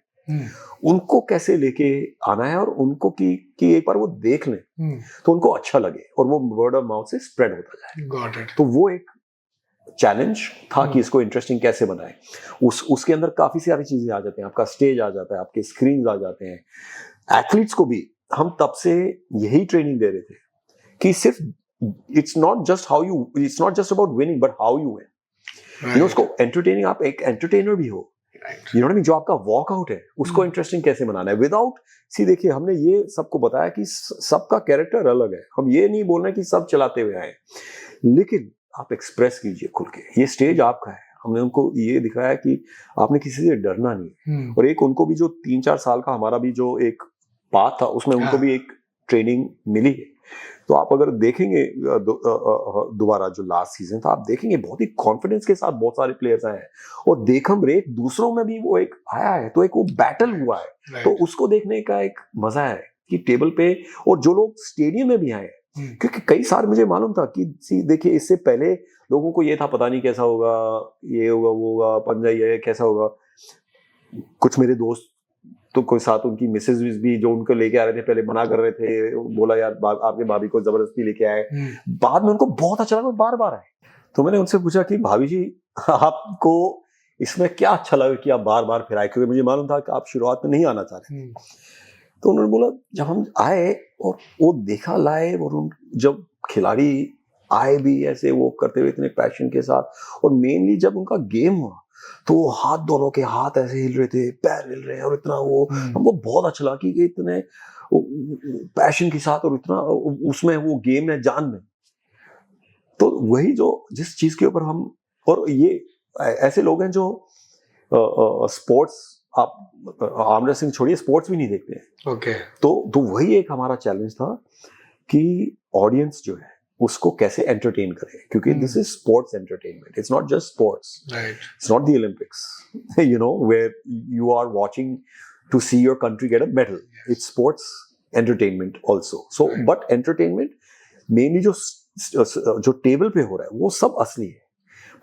A: उनको कैसे लेके आना है, और उनको कि एक बार वो देख लें तो उनको अच्छा लगे और वो वर्ड ऑफ माउथ से स्प्रेड होता जाए।
B: Got it.
A: तो वो एक चैलेंज था कि इसको इंटरेस्टिंग कैसे बनाए। उसके अंदर काफी सारी चीजें आ जाती हैं, आपका स्टेज आ जाता है, आपके स्क्रीन आ जाते हैं। एथलीट्स को भी हम तब से यही ट्रेनिंग दे रहे थे कि सिर्फ it's not just about winning but how you win. उसको एंटरटेनिंग, आप एक एंटरटेनर भी हो, जो आपका वॉकआउट है उसको इंटरेस्टिंग कैसे बनाना है विदाउट देखिए हमने ये सबको बताया कि सबका कैरेक्टर अलग है। हम ये नहीं बोल रहे कि सब चलाते हुए आए, लेकिन आप एक्सप्रेस कीजिए खुल के, ये स्टेज आपका है। हमने उनको ये दिखाया कि आपने किसी से डरना नहीं। और एक उनको भी जो 3-4 साल का हमारा भी जो एक पाथ था, उसमें उनको भी एक ट्रेनिंग मिली है। तो आप अगर देखेंगे दोबारा जो लास्ट सीजन था, आप देखेंगे बहुत ही कॉन्फिडेंस के साथ बहुत सारे प्लेयर्स आए हैं, और देखम रेख दूसरों में भी वो एक आया है, तो एक वो बैटल हुआ है। तो उसको देखने का एक मजा है कि टेबल पे, और जो लोग स्टेडियम में भी आए क्योंकि कई साल मुझे मालूम था कि देखिए इससे पहले लोगों को ये था पता नहीं कैसा होगा, ये होगा वो होगा, पंजा ये कैसा होगा। कुछ मेरे दोस्त तो कोई साथ उनकी मिसेज भी जो उनको लेके आ रहे थे पहले मना कर रहे थे, बोला यार आपके भाभी को जबरदस्ती लेके आए। बाद में उनको बहुत अच्छा लगा, बार बार आए। तो मैंने उनसे पूछा कि भाभी जी आपको इसमें क्या अच्छा लगा कि आप बार बार फिर आए, क्योंकि मुझे मालूम था कि आप शुरुआत में नहीं आना चाह रहे। तो उन्होंने बोला जब हम आए और वो देखा लाइव, और जब खिलाड़ी आए भी ऐसे वो करते हुए इतने पैशन के साथ, और मेनली जब उनका गेम हुआ तो हाथ, दोनों के हाथ ऐसे हिल रहे थे, पैर हिल रहे हैं, और इतना वो हमको बहुत अच्छा लगा कि इतने पैशन के साथ और इतना उसमें वो गेम है जान में। तो वही जो जिस चीज के ऊपर हम, और ये ऐसे लोग हैं जो स्पोर्ट्स, आप आर्म रेसलिंग छोड़िए, स्पोर्ट्स भी नहीं देखते हैं।
B: ओके।
A: तो वही एक हमारा चैलेंज था कि ऑडियंस जो है उसको कैसे एंटरटेन करें, क्योंकि this is sports entertainment, it's not just sports, it's not the Olympics you know where you are watching to see your country get a medal. It's sports entertainment also, so but entertainment mainly जो टेबल पे हो रहा है वो सब असली है,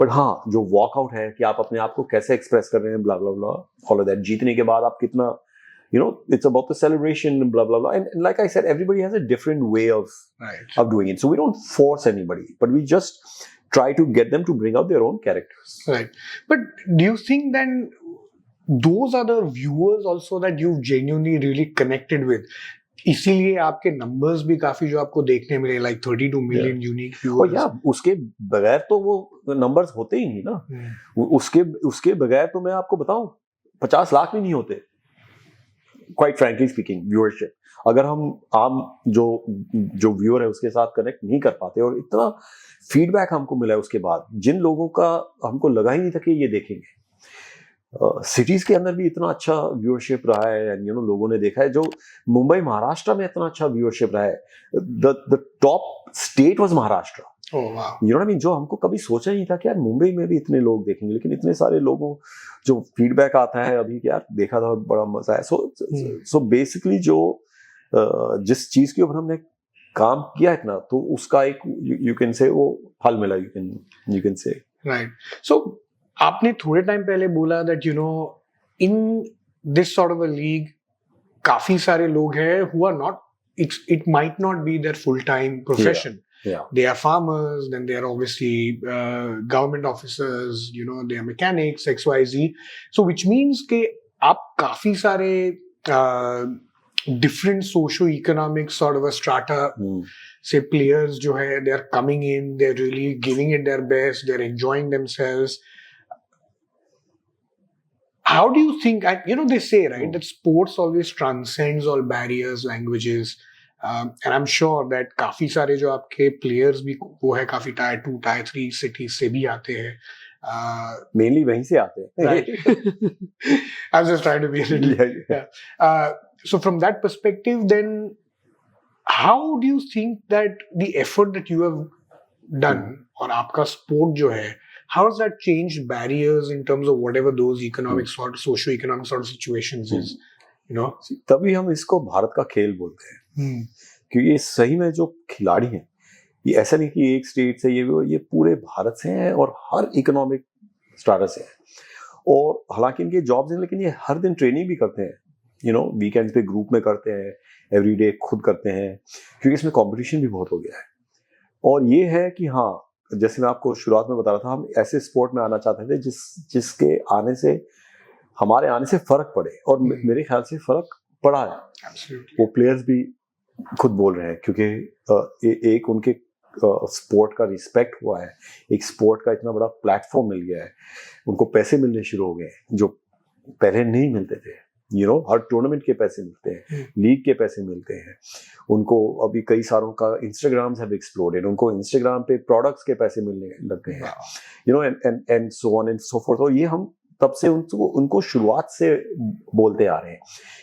A: बट हाँ जो वॉकआउट है कि आप अपने आप को कैसे एक्सप्रेस कर रहे हैं, ब्ला blah blah, all of that, जीतने के बाद आप कितना, it's about the celebration, blah blah blah, and like I said, everybody has a different way of doing it, so we don't force anybody, but we just try to get them to bring out their own characters.
B: Right. But do you think then those are the viewers also that you've genuinely really connected with? इसीलिए आपके नंबर्स भी काफी जो आपको देखने मिले, like 32 million यूनिक व्यूअर्स।
A: या उसके बगैर तो वो नंबर्स होते ही नहीं ना। उसके बगैर तो मैं आपको बताऊं 50 लाख भी नहीं होते, क्वाइट फ्रैंकली स्पीकिंग, व्यूअरशिप। अगर हम आम जो व्यूअर है उसके साथ कनेक्ट नहीं कर पाते, और इतना फीडबैक हमको मिला है उसके बाद, जिन लोगों का हमको लगा ही नहीं था कि ये देखेंगे। सिटीज के अंदर भी इतना अच्छा व्यूअरशिप रहा है, एंड लोगों ने देखा है। जो मुंबई महाराष्ट्र में इतना अच्छा व्यूअरशिप रहा है, the top state was Maharashtra. जो हमको कभी सोचा ही नहीं था कि यार मुंबई में भी इतने लोग देखेंगे, लेकिन इतने सारे लोगों जो फीडबैक आता है अभी कि यार देखा था, बड़ा मजा है। सो बेसिकली जो जिस चीज के ऊपर हमने काम किया इतना, तो उसका एक यू कैन से वो फल मिला, यू कैन से।
B: राइट। सो आपने थोड़े टाइम पहले बोला that in this sort of a league काफी सारे लोग हैं who are not, it might not be their full-time profession.
A: Yeah.
B: They are farmers, then they are obviously government officers, they are mechanics, XYZ. So which means कि आप काफी सारे different socio-economic sort of a strata से players जो है, they are coming in, they're really giving it their best, they're enjoying themselves. How do you think, they say, right, that sports always transcends all barriers, languages, and I'm sure that काफी सारे जो आपके players भी वो है काफी tier 2, tier 3 cities से भी आते हैं,
A: mainly वहीं से आते हैं,
B: right? I was just trying to be a little, yeah. So from that perspective, then how do you think that the effort that you have done, और आपका sport जो है, how has that changed barriers in terms of whatever those economic sort of socio-economic sort of situations is,
A: तभी हम इसको भारत का खेल बोलते हैं, क्योंकि ये सही में जो खिलाड़ी हैं, ये ऐसा नहीं कि एक स्टेट से, ये पूरे भारत से हैं और हर इकोनॉमिक स्टारर से हैं। और हालांकि इनके जॉब्स हैं, लेकिन ये हर दिन ट्रेनिंग भी करते हैं, वीकेंड्स पे ग्रुप में करते हैं, एवरीडे खुद करते हैं, क्योंकि इसमें कंपटीशन भी बहुत हो गया है। और ये है कि हाँ, जैसे मैं आपको शुरुआत में बता रहा था, हम ऐसे स्पोर्ट में आना चाहते थे जिसके आने से, हमारे आने से फर्क पड़े, और मेरे ख्याल से फर्क पड़ा है। वो प्लेयर्स भी खुद बोल रहे हैं, क्योंकि एक उनके स्पोर्ट का रिस्पेक्ट हुआ है, एक स्पोर्ट का इतना बड़ा प्लेटफॉर्म मिल गया है, उनको पैसे मिलने शुरू हो गए जो पहले नहीं मिलते थे। हर टूर्नामेंट के पैसे मिलते हैं, लीग के पैसे मिलते हैं उनको। अभी कई सारों का इंस्टाग्राम हैव एक्सप्लोडेड, उनको इंस्टाग्राम पे प्रोडक्ट्स के पैसे मिलने लग गए हैं, and so on and so fourth. और ये हम तब से उनको शुरुआत से बोलते आ रहे हैं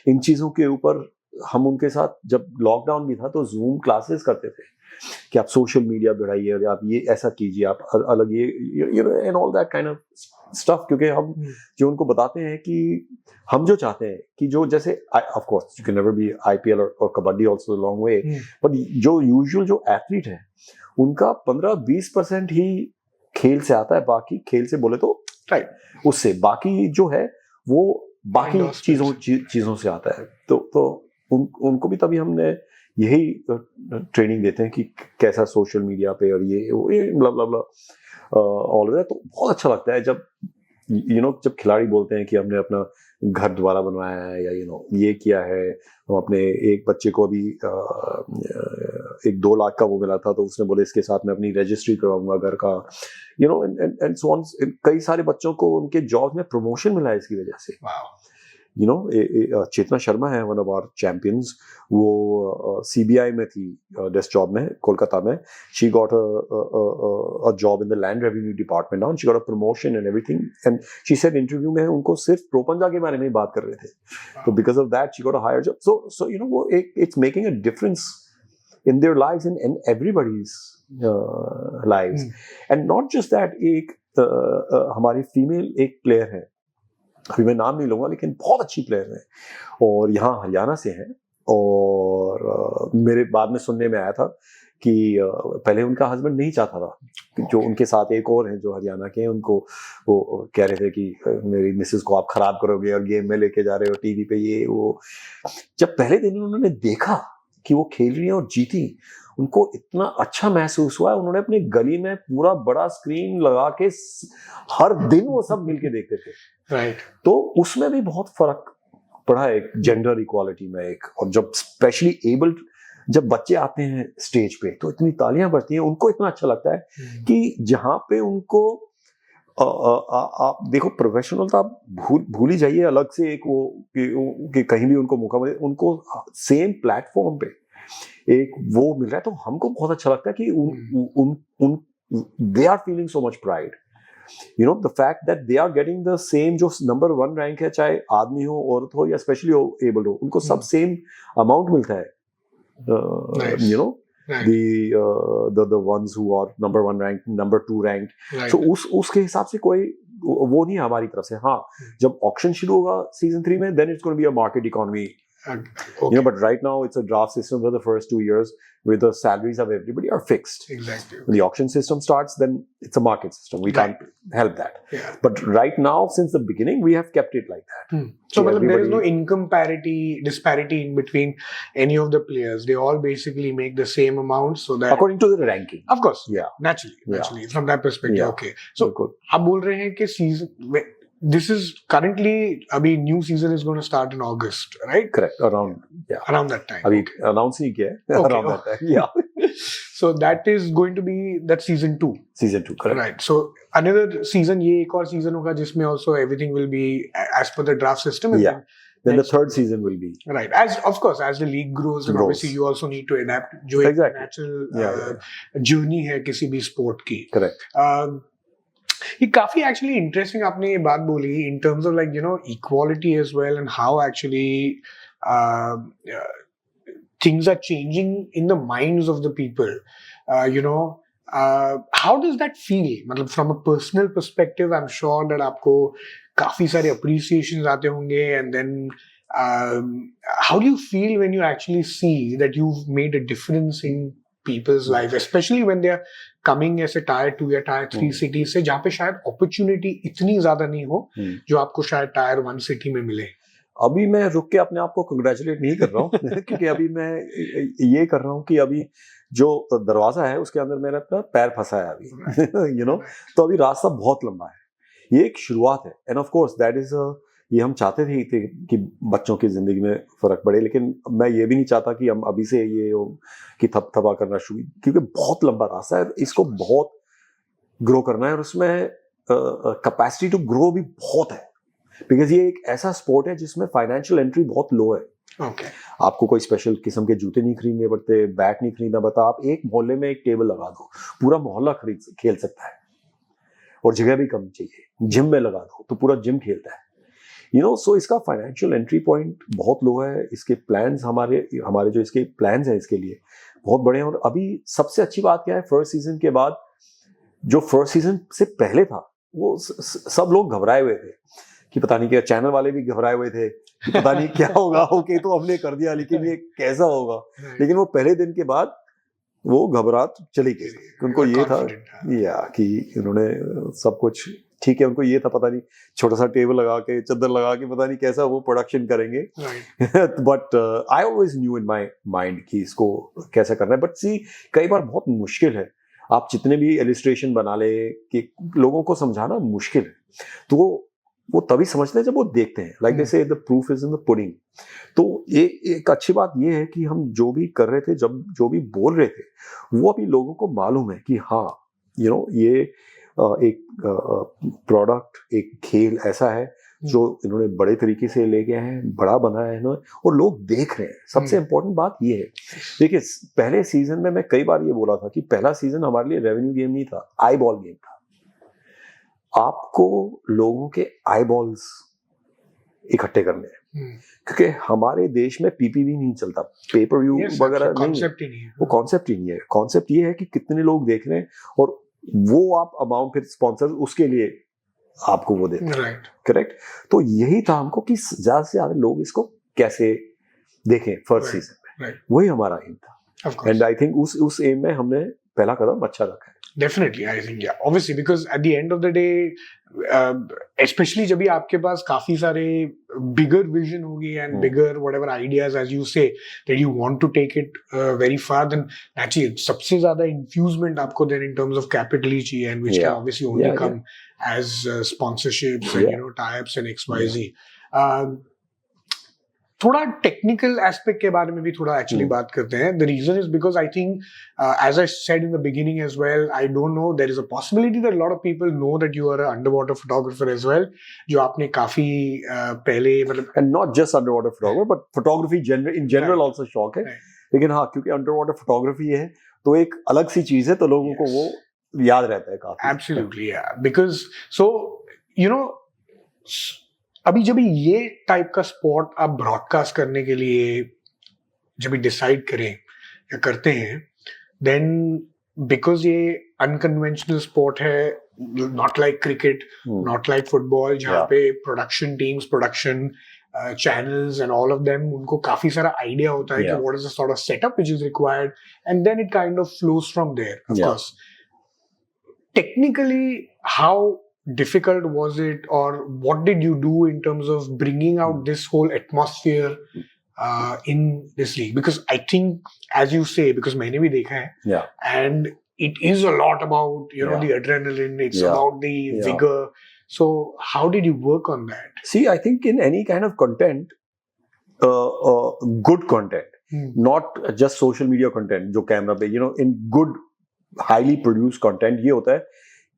A: इन चीजों के ऊपर। हम उनके साथ, जब लॉकडाउन भी था तो जूम क्लासेस करते थे, कि आप सोशल मीडिया बढ़ाइए और आप ये ऐसा कीजिए, आप अलग ये and all that kind of stuff, क्योंकि हम जो उनको बताते हैं कि हम जो चाहते हैं कि जो जैसे of course you can never be IPL और kabaddi also a long way, but जो यूजुअल जो एथलीट है उनका 15-20% ही खेल से आता है, बाकी खेल से बोले तो
B: राइट,
A: उससे बाकी जो है वो बाकी चीजों से आता है। तो उनको भी तभी हमने यही ट्रेनिंग देते हैं कि कैसा सोशल मीडिया पे और ये ब्ला ब्ला ब्ला ऑल दैट। तो बहुत अच्छा लगता है जब जब खिलाड़ी बोलते हैं कि हमने अपना घर दोबारा बनवाया है या ये किया है। हम अपने एक बच्चे को अभी 1-2 लाख का वो मिला था, तो उसने बोले इसके साथ मैं अपनी रजिस्ट्री करवाऊंगा घर का, एंड सो ऑन। कई सारे बच्चों को उनके जॉब में प्रमोशन मिला है इसकी वजह से। चेतना शर्मा है वन ऑफ आवर चैंपियंस, वो सीबीआई में थी डेस्क जॉब में कोलकाता में। She got a job in the land revenue department now, she got a promotion and everything, and she said interview में उनको सिर्फ प्रो पंजा के बारे में ही बात कर रहे थे, तो because of that she got a higher job. So वो it's making a difference in their lives and in everybody's lives. And not just that, एक हमारी फीमेल एक प्लेयर है, अभी मैं नाम नहीं लूंगा, लेकिन बहुत अच्छी प्लेयर है और यहाँ हरियाणा से है। और मेरे बाद में सुनने में आया था कि पहले उनका हस्बैंड नहीं चाहता था, जो उनके साथ एक और हैं जो हरियाणा के हैं, उनको वो कह रहे थे कि मेरी मिसेस को आप खराब करोगे और गेम में लेके जा रहे हो टीवी पे ये वो। जब पहले दिन उन्होंने देखा कि वो खेल रही है और जीती, उनको इतना अच्छा महसूस हुआ। उन्होंने अपनी गली में पूरा बड़ा स्क्रीन लगा के हर दिन वो सब मिलके देखते थे।
B: राइट,
A: तो उसमें भी बहुत फर्क पड़ा है जेंडर इक्वालिटी में एक। और जब स्पेशली एबल्ड जब बच्चे आते हैं स्टेज पे तो इतनी तालियां बजती हैं, उनको इतना अच्छा लगता है कि जहां पे उनको आप देखो प्रोफेशनल तो आप भूल ही जाइए, अलग से एक वो कि कहीं भी उनको मौका मिले, उनको सेम प्लेटफॉर्म पे एक वो मिल रहा है, तो हमको बहुत अच्छा लगता है कि उन they are feeling so much pride, the fact that they are getting the same जो नंबर 1 रैंक है, चाहे आदमी हो औरत हो या स्पेशली एबल्ड हो, उनको सब सेम अमाउंट मिलता है। The ones who are number 1 ranked, number 2 ranked, right. So उसके हिसाब से कोई वो नहीं है हमारी तरफ से। हाँ, जब ऑक्शन शुरू होगा सीजन 3 में, then it's going to be a market economy. Okay. But right now it's a draft system for the first 2 years where the salaries of everybody are fixed.
B: Exactly.
A: When the auction system starts, then it's a market system. We can't help that. Yeah. But right now, since the beginning, we have kept it like that.
B: So there is no income disparity in between any of the players. They all basically make the same amount, so that
A: according to the ranking.
B: Of course. Yeah. Naturally. From that perspective.
A: Yeah.
B: Okay. So आप बोल रहे हैं कि season this is currently अभी new season is going to start in August, right?
A: Correct. Around that time. अभी announce नहीं किया है. Around that time. Yeah.
B: So that is going to be that season 2.
A: Season 2, correct.
B: Right. So another season, ये एक और season होगा जिसमें also everything will be as per the draft system. And
A: yeah. Then the third season will be.
B: Right. Of course, as the league grows, and obviously you also need to adapt. जो एक natural journey है किसी भी sport की.
A: Correct.
B: ये काफी एक्चुअली इंटरेस्टिंग आपने ये बात बोली in terms of like equality as well and how actually things are changing in the minds of the people. How does that feel, मतलब from a personal perspective I am sure that आपको काफी सारे अप्रिसिएशंस आते होंगे, and then how do you feel when you actually see that you made a difference in people's life, especially when they are coming as a tier 2 या tier 3 cities से जहाँ पे शायद opportunity इतनी ज्यादा नहीं हो जो आपको शायद tier 1 city में मिले।
A: अभी मैं रुक के अपने आप को congratulate नहीं कर रहा हूँ क्योंकि अभी मैं ये कर रहा हूँ कि अभी जो दरवाजा है उसके अंदर मेरा अपना पैर फंसा है अभी तो अभी रास्ता बहुत लंबा है, ये एक शुरुआत है। End of course that is ये हम चाहते थे कि बच्चों की जिंदगी में फर्क पड़े, लेकिन मैं ये भी नहीं चाहता कि हम अभी से ये कि थपथपा करना शुरू, क्योंकि बहुत लंबा रास्ता है, इसको बहुत ग्रो करना है और उसमें कैपेसिटी टू ग्रो भी बहुत है, बिकॉज ये एक ऐसा स्पोर्ट है जिसमें फाइनेंशियल एंट्री बहुत लो है।
B: Okay.
A: आपको कोई स्पेशल किस्म के जूते नहीं खरीदने पड़ते, बैट नहीं खरीदना पड़ता, आप एक मोहल्ले में एक टेबल लगा दो, पूरा मोहल्ला खेल सकता है और जगह भी कम चाहिए, जिम में लगा दो तो पूरा जिम खेलता है। सो इसका फाइनेंशियल एंट्री पॉइंट बहुत लो है। इसके प्लान्स हमारे जो इसके प्लान्स हैं इसके लिए बहुत बड़े हैं। और अभी सबसे अच्छी बात क्या है, फर्स्ट सीजन के बाद, जो फर्स्ट सीजन से पहले था वो सब लोग घबराए हुए थे कि पता नहीं क्या, चैनल वाले भी घबराए हुए थे कि पता नहीं क्या होगा। ओके तो हमने कर दिया, लेकिन ये कैसा होगा। लेकिन वो पहले दिन के बाद वो घबराहट चली गई। उनको ये था कि उन्होंने सब कुछ ठीक है, उनको ये था पता नहीं छोटा सा टेबल लगा के, चादर लगा के, पता नहीं कैसा वो प्रोडक्शन करेंगे। But I always new in my mind कि इसको कैसा करना है। बट सी, कई बार बहुत मुश्किल है। आप जितने भी इलिस्ट्रेशन बना ले कि लोगों को समझाना मुश्किल है, तो वो तभी समझते हैं जब वो देखते हैं। लाइक दे से the proof is in the pudding. तो एक अच्छी बात ये है कि हम जो भी कर रहे थे, जब जो भी बोल रहे थे, वो अभी लोगों को मालूम है कि हाँ ये एक प्रोडक्ट, एक खेल ऐसा है जो इन्होंने बड़े तरीके से लेके आए हैं, बड़ा बनाया है इन्होंने, और लोग देख रहे हैं। सबसे इम्पोर्टेंट बात ये है, देखिए पहले सीजन में मैं कई बार ये बोला था कि पहला सीजन हमारे लिए रेवेन्यू गेम नहीं था, आई बॉल गेम था। आपको लोगों के आई बॉल्स इकट्ठे करने हैं, क्योंकि हमारे देश में पीपीवी नहीं चलता, पेपर व्यू वगैरह नहीं है। वो कॉन्सेप्ट ही नहीं है। कॉन्सेप्ट ये है कि कितने लोग देख रहे हैं और वो आप अमाउंट फिर स्पॉन्सर उसके लिए आपको वो देते हैं। करेक्ट। तो यही था हमको कि ज्यादा से ज्यादा लोग इसको कैसे देखें फर्स्ट सीजन में, वही हमारा एम था। एंड आई थिंक उस एम में हमने पहला कदम अच्छा रखा है।
B: Definitely, I think, yeah, obviously, because at the end of the day, especially जब भी आपके पास काफी सारे bigger vision होगी and bigger whatever ideas, as you say, that you want to take it very far, then actually सबसे ज्यादा infusement आपको then in terms of capital ही चाहिए, and which can obviously only come as sponsorships and tie-ups and XYZ. थोड़ा टेक्निकल एस्पेक्ट के बारे में भी थोड़ा एक्चुअली बात करते हैं. The reason is because I think as I said in the beginning as well, I don't know, there is a possibility that lot of people know that you are a underwater photographer as well, जो आपने काफी पहले मतलब,
A: and not just underwater photographer but photography in general also शौक है. लेकिन हाँ, क्योंकि अंडर वाटर फोटोग्राफी है तो एक अलग सी चीज है, तो लोगों को वो याद रहता है काफी.
B: एब्सोल्युटली, या बिकॉज सो यू नो, अभी जब ये टाइप का स्पॉट आप ब्रॉडकास्ट करने के लिए जब डिसाइड करें या करते हैं, देन बिकॉज ये अनकन्वेंशनल स्पोर्ट है, not like cricket, not like football, जहाँ पे production teams, production channels and all of them, उनको काफी सारा आइडिया होता है कि what is the sort of setup which is required, and then it kind of flows from there, of course. Technically, how difficult was it, or what did you do in terms of bringing out this whole atmosphere in this league? Because I think, as you say, because मैंने भी देखा है, and it is a lot about, you know, the adrenaline, it's about the vigor. So how did you work on that?
A: See, I think in any kind of content, good content, not just social media content, जो कैमरा पे, you know, in good, highly produced content, ये होता है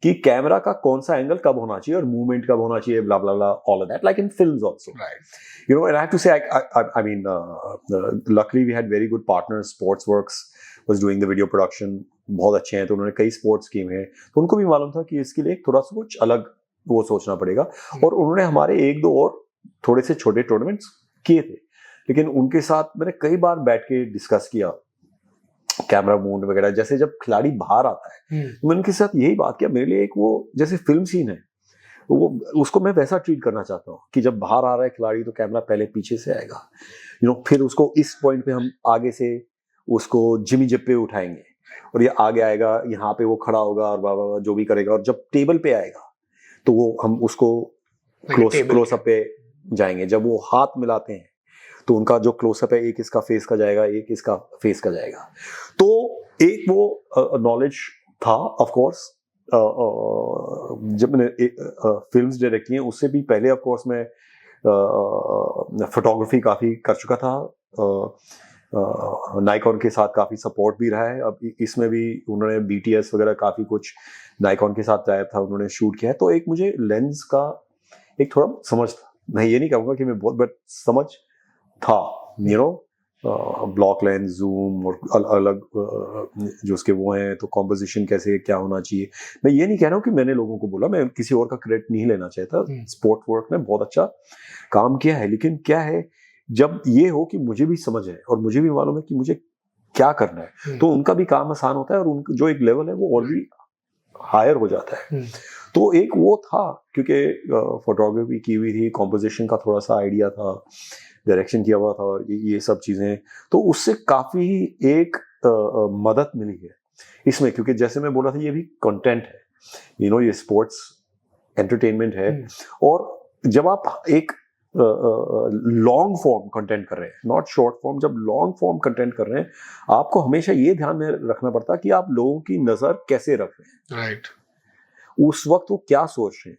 A: कि कैमरा का कौन सा एंगल कब होना चाहिए और मूवमेंट कब होना चाहिए, blah blah blah, all of that, like in films also.
B: Right.
A: You know, and I have to say, I mean, luckily we had very good partners. Sportsworks was doing the video production, बहुत अच्छे हैं, तो उन्होंने कई स्पोर्ट्स किए हैं, तो उनको भी मालूम था कि इसके लिए थोड़ा सा कुछ अलग वो सोचना पड़ेगा, और उन्होंने हमारे एक दो और थोड़े से छोटे टूर्नामेंट्स किए थे. लेकिन उनके साथ मैंने कई बार बैठ के डिस्कस किया कैमरा मूवमेंट वगैरह. जैसे जब खिलाड़ी बाहर आता है, तो मैंने उनके साथ यही बात किया, मेरे लिए एक वो जैसे फिल्म सीन है, वो उसको मैं वैसा ट्रीट करना चाहता हूँ कि जब बाहर आ रहा है खिलाड़ी तो कैमरा पहले पीछे से आएगा, यू नो, फिर उसको इस पॉइंट पे हम आगे से उसको जिमी जिप पे उठाएंगे, और ये आगे आएगा, यहाँ पे वो खड़ा होगा और बाबा जो भी करेगा, और जब टेबल पे आएगा तो वो हम उसको क्लोज अप पे जाएंगे. जब वो हाथ मिलाते हैं तो उनका जो क्लोज अप है, एक इसका फेस का जाएगा, एक इसका फेस का जाएगा. तो एक वो नॉलेज था. ऑफ कोर्स जब मैंने फिल्म्स डायरेक्ट की हैं, उससे भी पहले ऑफ कोर्स मैं फोटोग्राफी काफी कर चुका था. नाइकॉन के साथ काफी सपोर्ट भी रहा है. अब इसमें भी उन्होंने BTS वगैरह काफी कुछ नाइकॉन के साथ आया था, उन्होंने शूट किया है. तो एक मुझे लेंस का एक थोड़ा समझ था. मैं ये नहीं कहूँगा कि मैं बहुत, बट समझ था, you know, block lens, zoom और अलग जो उसके वो हैं, तो कॉम्पोजिशन कैसे क्या होना चाहिए. मैं ये नहीं कह रहा हूँ कि मैंने लोगों को बोला, मैं किसी और का क्रेडिट नहीं लेना चाहता. स्पोर्ट वर्क ने बहुत अच्छा काम किया है, लेकिन क्या है, जब ये हो कि मुझे भी समझ है और मुझे भी मालूम है कि मुझे क्या करना है, तो उनका भी काम आसान होता है और उनका जो एक लेवल है वो और भी हायर हो जाता है। तो एक वो था, क्योंकि फोटोग्राफी की हुई थी, कॉम्पोजिशन का थोड़ा सा आइडिया था, डायरेक्शन किया हुआ था, ये सब चीज़ें, तो उससे काफ़ी एक मदद मिली है इसमें, क्योंकि जैसे मैं बोला था ये भी कंटेंट है, ये स्पोर्ट्स एंटरटेनमेंट है। और जब आप एक लॉन्ग फॉर्म कंटेंट कर रहे हैं, नॉट शॉर्ट फॉर्म, जब लॉन्ग फॉर्म कंटेंट कर रहे हैं, आपको हमेशा ये ध्यान में रखना पड़ता है कि आप लोगों की नज़र कैसे रख रहे हैं,
B: राइट।
A: उस वक्त वो क्या सोच रहे हैं,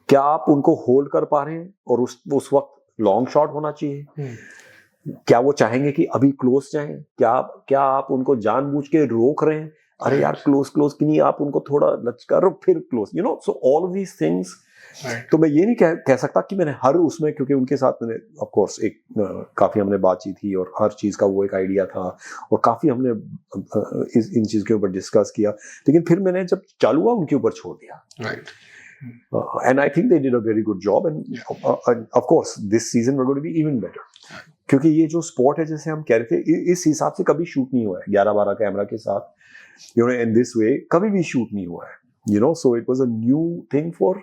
A: क्या आप उनको होल्ड कर पा रहे हैं, और उस वक्त लॉन्ग शॉट होना चाहिए, क्या वो चाहेंगे कि अभी क्लोज जाएं, क्या आप उनको जानबूझ के रोक रहे हैं, अरे यार क्लोज की नहीं, आप उनको थोड़ा लचका रो फिर close, so all of these things. तो मैं ये नहीं कह सकता कि मैंने हर उसमें, क्योंकि उनके साथ मैंने ऑफ कोर्स एक काफी हमने बातचीत की और हर चीज का वो एक आइडिया था और काफी हमने इन चीज के ऊपर डिस्कस किया, लेकिन फिर मैंने जब चालू हुआ उनके ऊपर छोड़ दिया।
B: Right.
A: And I think they did a very good job, and of course this season we're going to be even better, क्योंकि ये जो स्पोर्ट है, जैसे हम कह रहे थे, इस हिसाब से कभी शूट नहीं हुआ है 11-12 कैमरा के साथ, in this way कभी भी शूट नहीं हुआ है, so it was a new thing for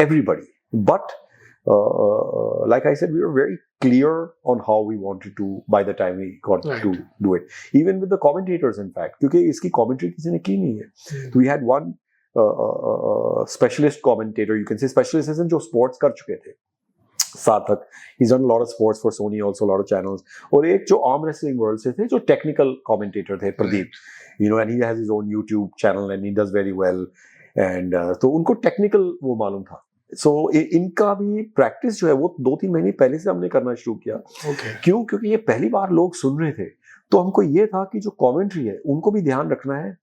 A: everybody, but like I said, we were very clear on how we wanted to by the time we got to do it, even with the commentators in fact, क्योंकि इसकी commentary किसी ने की नहीं है। We had one specialist commentator, you can say specialist isn't, जो sports कर चुके थे सार्थक, he's done a lot of sports for Sony, also a lot of channels, और एक जो arm wrestling world से थे, जो technical commentator थे, Pradeep, and he has his own YouTube channel and he does very well, and तो उनको technical वो मालूम था, so इनका भी प्रैक्टिस जो है वो 2-3 महीने पहले से हमने करना शुरू किया। क्यों? क्योंकि ये पहली बार लोग सुन रहे थे, तो हमको ये था कि जो कॉमेंट्री है उनको भी ध्यान रखना है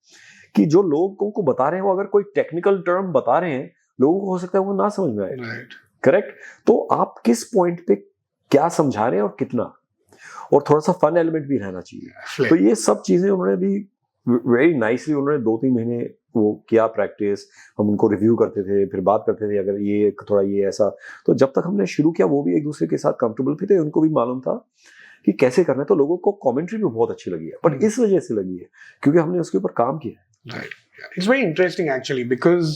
A: कि जो लोगों को बता रहे हैं वो अगर कोई टेक्निकल टर्म बता रहे हैं, लोगों को हो सकता है वो ना समझ में आए, करेक्ट? तो आप किस पॉइंट पे क्या समझा रहे हैं और कितना, और थोड़ा सा फन एलिमेंट भी रहना चाहिए। तो ये सब चीजें उन्होंने भी वेरी नाइसली, उन्होंने 2-3 महीने वो किया प्रैक्टिस, हम उनको रिव्यू करते थे, फिर बात करते थे अगर ये थोड़ा ये ऐसा, तो जब तक हमने शुरू किया वो भी एक दूसरे के साथ कंफर्टेबल भी थे, उनको भी मालूम था कि कैसे करना है, तो लोगों को कमेंट्री भी बहुत अच्छी लगी है, बट इस वजह से लगी है क्योंकि हमने उसके ऊपर काम किया है।
B: Right. It's very interesting actually because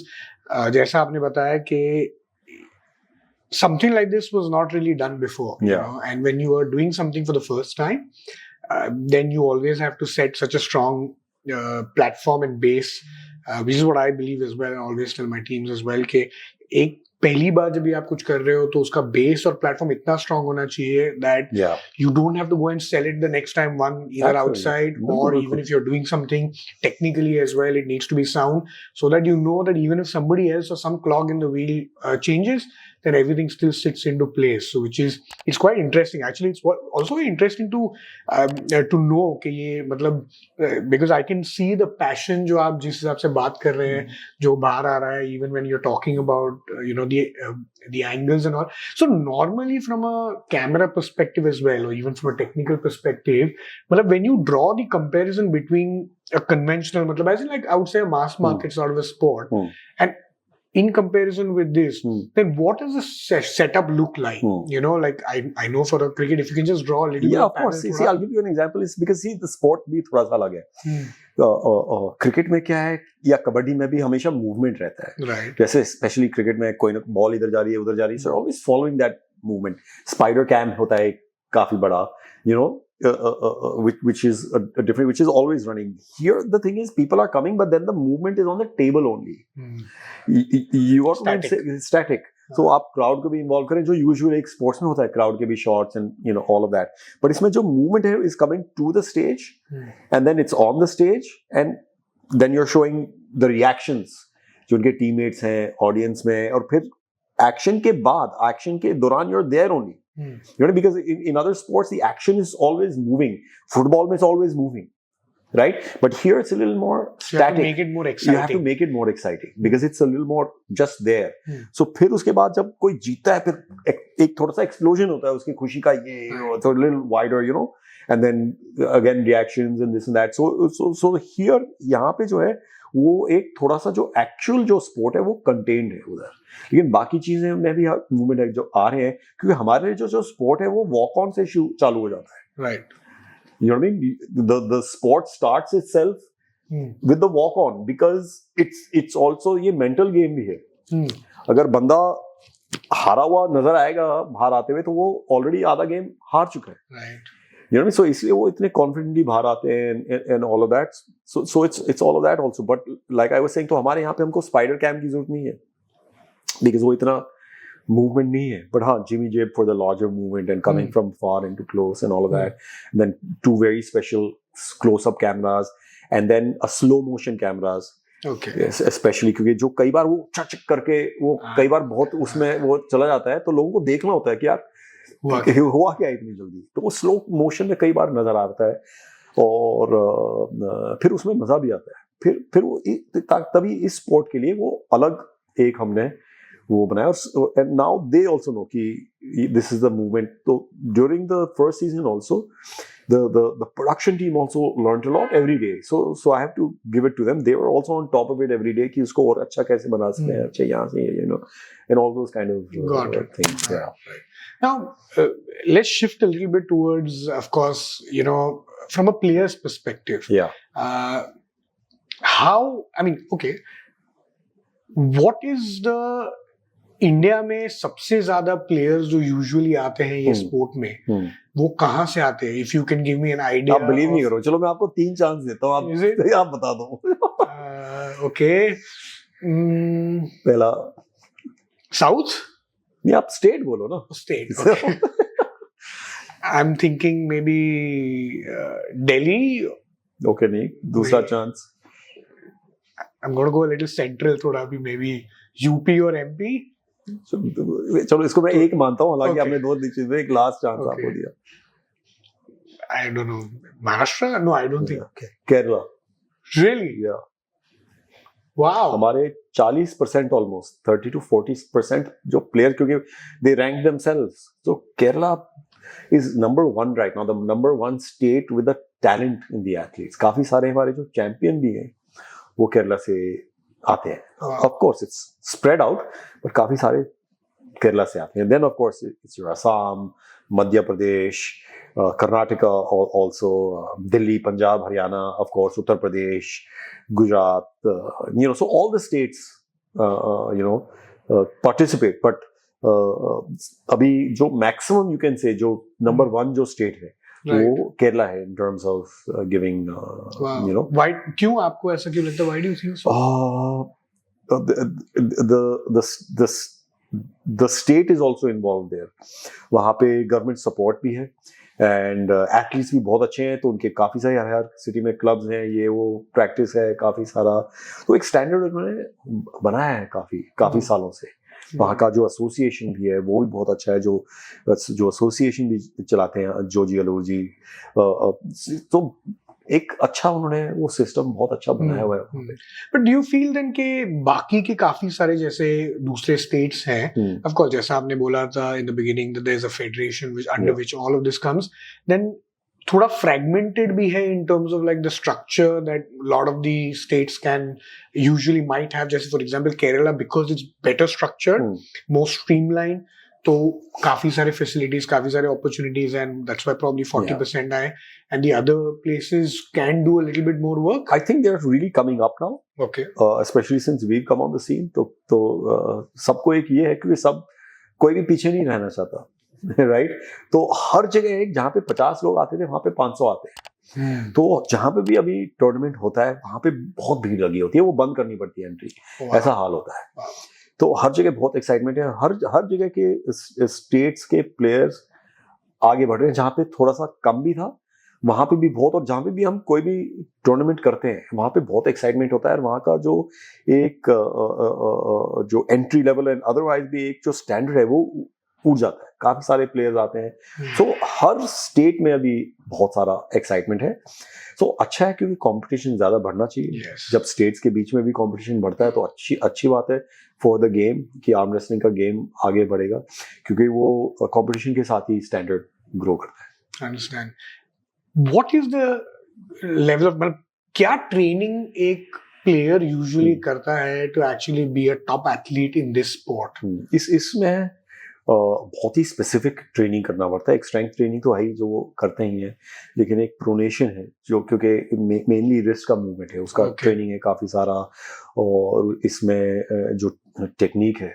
B: जैसा आपने बताया कि something like this was not really done before, and when you are doing something for the first time, then you always have to set such a strong platform and base, which is what I believe as well, and I always tell my teams as well कि एक पहली बार जब भी आप कुछ कर रहे हो तो उसका बेस और प्लेटफॉर्म इतना स्ट्रांग होना चाहिए that you don't have to go and sell it the next time, one either outside or even if you're doing something technically as well, it needs to be sound so that you know that even if somebody else or some clog in the wheel changes, then everything still sits into place. So it's quite interesting actually. It's also very interesting to know कि ये मतलब because I can see the passion जो आप जिस हिसाब से बात कर रहे हैं, जो बाहर आ रहा है, even when you're talking about the angles and all. So normally from a camera perspective as well, or even from a technical perspective, मतलब when you draw the comparison between a conventional, मतलब as in like I would say a mass market sort of a sport, and in comparison with this, then what does the setup look like? Like I know for a cricket, if you can just draw a little bit.
A: Yeah, of course. See, I'll give you an example. It's because the sport भी थोड़ा सा अलग है. क्रिकेट में क्या है, या कबड्डी में भी हमेशा मूवमेंट रहता है,
B: right.
A: जैसे स्पेशली क्रिकेट में कोई ना बॉल इधर जा रही है उधर जा रही है, so always following that movement. Spider cam होता है काफी बड़ा, which is different, which is always running. Here the thing is, people are coming, but then the movement is on the table only. You are static. So आप क्राउड को भी इन्वॉल्व करें, जो यूजुअली एक स्पोर्ट्स में होता है, क्राउड के भी shots and all of that, but इसमें जो मूवमेंट है is coming to the stage and then it's on the stage and then you are showing the reactions जो उनके टीममेट्स हैं ऑडियंस में, और फिर एक्शन के बाद, एक्शन के दौरान you are there only, because in other sports the action is always moving, football में it's always moving, right? But here it's a little more static.
B: You have to make it more exciting.
A: You have to make it more exciting because it's a little more just there. So फिर उसके बाद जब कोई जीतता है, फिर एक थोड़ा सा एक्सप्लोजन होता है उसकी खुशी का, ये so a little wider, and then again reactions and this and that. So here यहाँ पे जो है वो एक थोड़ा सा जो एक्चुअल जो स्पोर्ट है वो कंटेन्ड है उधर, लेकिन बाकी चीजें में भी मूवमेंट जो आ रहे हैं, क्योंकि हमारे जो स्पोर्ट है वो वॉक ऑन से चालू हो जाता है,
B: right.
A: You know what I mean? The sport starts itself with the walk on, because it's also ये mental game भी है. अगर बंदा हारा हुआ नजर आएगा बाहर आते हुए, तो वो ऑलरेडी आधा गेम हार चुका है.
B: Right.
A: You know what I mean? So इसलिए वो इतने कॉन्फिडेंटली बाहर आते हैं and all of that. So it's all of that also. But like I was saying, तो हमारे यहाँ पे हमको स्पाइडर कैम की जरूरत नहीं है, because वो इतना movement नहीं है. But हाँ, Jimmy Jib for the larger movement and coming from far into close and all of that. And then 2 very special close-up cameras and then a slow motion cameras.
B: Okay.
A: Yes, especially क्योंकि जो कई बार वो चक करके वो कई बार बहुत उसमें वो चला जाता है, तो लोगों को देखना होता है कि यार हुआ क्या इतनी जल्दी. तो वो स्लो मोशन में कई बार नजर आता है, और फिर उसमें मजा भी आता है. फिर वो तभी इस स्पोर्ट के लिए वो अलग एक हमने वो बनाया. और नाउ दे आल्सो नो कि दिस इज द मूवमेंट. तो during the first season also the production team also learned a lot every day. So I have to give it to them. They were also on top of it every day कि उसको और अच्छा कैसे बना सकते हैं, अच्छा यहाँ से, you know, and all those kind of things. Yeah.
B: Now, let's shift a little bit towards, of course, you know, from a player's perspective.
A: Yeah.
B: How, I mean, okay, what is the India में सबसे ज्यादा प्लेयर्स जो यूजुअली आते हैं ये स्पोर्ट में, वो कहाँ से आते हैं? If you can give me an idea.
A: आप बिलीव नहीं करो, चलो मैं आपको 3 चांस देता हूँ, आप बता दो.
B: ओके.
A: पहला
B: साउथ.
A: नहीं, आप स्टेट बोलो ना.
B: State. I am thinking may be Delhi.
A: Okay, नहीं, दूसरा chance.
B: I am gonna go a little central, थोड़ा भी मे बी यूपी और एमपी.
A: चलो इसको मैं एक मानता हूँ, हालांकि आपने 2 चीजें, एक लास्ट चांस आपको दिया.
B: I don't know. Maharashtra? No, I don't think.
A: Kerala.
B: Really?
A: Yeah.
B: Wow.
A: हमारे 40% ऑलमोस्ट 30 to 40% जो प्लेयर, क्योंकि दे रैंक देमसेल्व्स, तो Kerala is number 1 right now, the number 1 state with the talent in the athletes. काफी सारे हमारे जो चैंपियन भी हैं वो केरला से आते हैं. Of course it's spread out, but काफी सारे केरला से आते हैं. Then of course it's your Assam, Madhya Pradesh, Karnataka, also Delhi, Punjab, Haryana, of course Uttar Pradesh, Gujarat, you know, so all the states you know participate. But अभी जो मैक्सिमम यू कैन से जो नंबर 1 जो स्टेट है वो केरला है in terms of giving you know.
B: Why? क्यों आपको ऐसा क्यों लगता है? Why do you think so?
A: The state is also involved there. वहाँ पे गवर्नमेंट सपोर्ट भी है, एंड एथलीट्स भी बहुत अच्छे हैं, तो उनके काफी सारे हर सिटी में क्लब्स हैं, ये वो प्रैक्टिस है काफी सारा. तो एक स्टैंडर्ड उन्होंने बनाया है काफी सालों से. वहाँ का जो एसोसिएशन भी है वो भी बहुत अच्छा है, जो एसोसिएशन भी चलाते हैं जोजी अलूर जी. तो एक अच्छा उन्होंने वो सिस्टम बहुत अच्छा बनाया हुआ है.
B: But do you feel then के बाकी के काफी सारे जैसे दूसरे स्टेट्स हैं, ऑफ कोर्स जैसा आपने बोला था in the beginning that there is a federation which under which all of this comes, then थोड़ा फ्रेगमेंटेड भी है in terms of like the structure that a lot of the states can usually might have. जैसे for example Kerala, because it's better structured, more streamlined, तो काफी सारे facilities, काफी सारे opportunities, and that's why probably 40% आए, and the other places can do a little bit more work.
A: I think they're really coming up now.
B: Okay.
A: Especially since we've come on the scene. तो सबको एक ये है कि कोई भी पीछे नहीं रहना चाहता. राइट तो हर जगह एक जहाँ पे 50 लोग आते थे वहां पे 500 आते हैं. तो जहाँ पे भी अभी टूर्नामेंट होता है वहां पे बहुत भीड़ लगी होती है, वो बंद करनी पड़ती है एंट्री. ऐसा हाल होता है. तो हर जगह बहुत एक्साइटमेंट है. हर जगह के स्टेट्स के प्लेयर्स आगे बढ़ रहे हैं. जहाँ पे थोड़ा सा कम भी था वहां पे भी बहुत, और जहाँ पे भी हम कोई भी टूर्नामेंट करते हैं वहां पे बहुत एक्साइटमेंट होता है. और वहाँ का जो एक जो एंट्री लेवल एंड अदरवाइज भी एक जो स्टैंडर्ड है वो उड़ जाता है. काफी सारे प्लेयर्स आते हैं. तो हर स्टेट में अभी बहुत सारा एक्साइटमेंट है. तो अच्छा है क्योंकि कंपटीशन ज्यादा बढ़ना चाहिए. जब स्टेट्स के बीच में भी कंपटीशन बढ़ता है तो अच्छी बात है फॉर द गेम कि आर्म रेसलिंग का गेम आगे बढ़ेगा, क्योंकि वो कंपटीशन के साथ ही स्टैंडर्ड ग्रो करता है.
B: Understand. What is the level of, क्या ट्रेनिंग एक प्लेयर यूजुअली करता है to actually be a top athlete in this sport?
A: इसमें बहुत ही स्पेसिफिक ट्रेनिंग करना पड़ता है। एक स्ट्रेंथ ट्रेनिंग तो है ही जो वो करते ही हैं, लेकिन एक प्रोनेशन है जो, क्योंकि मेनली रिस्ट का मूवमेंट है, उसका ट्रेनिंग है काफ़ी सारा। और इसमें जो टेक्निक है,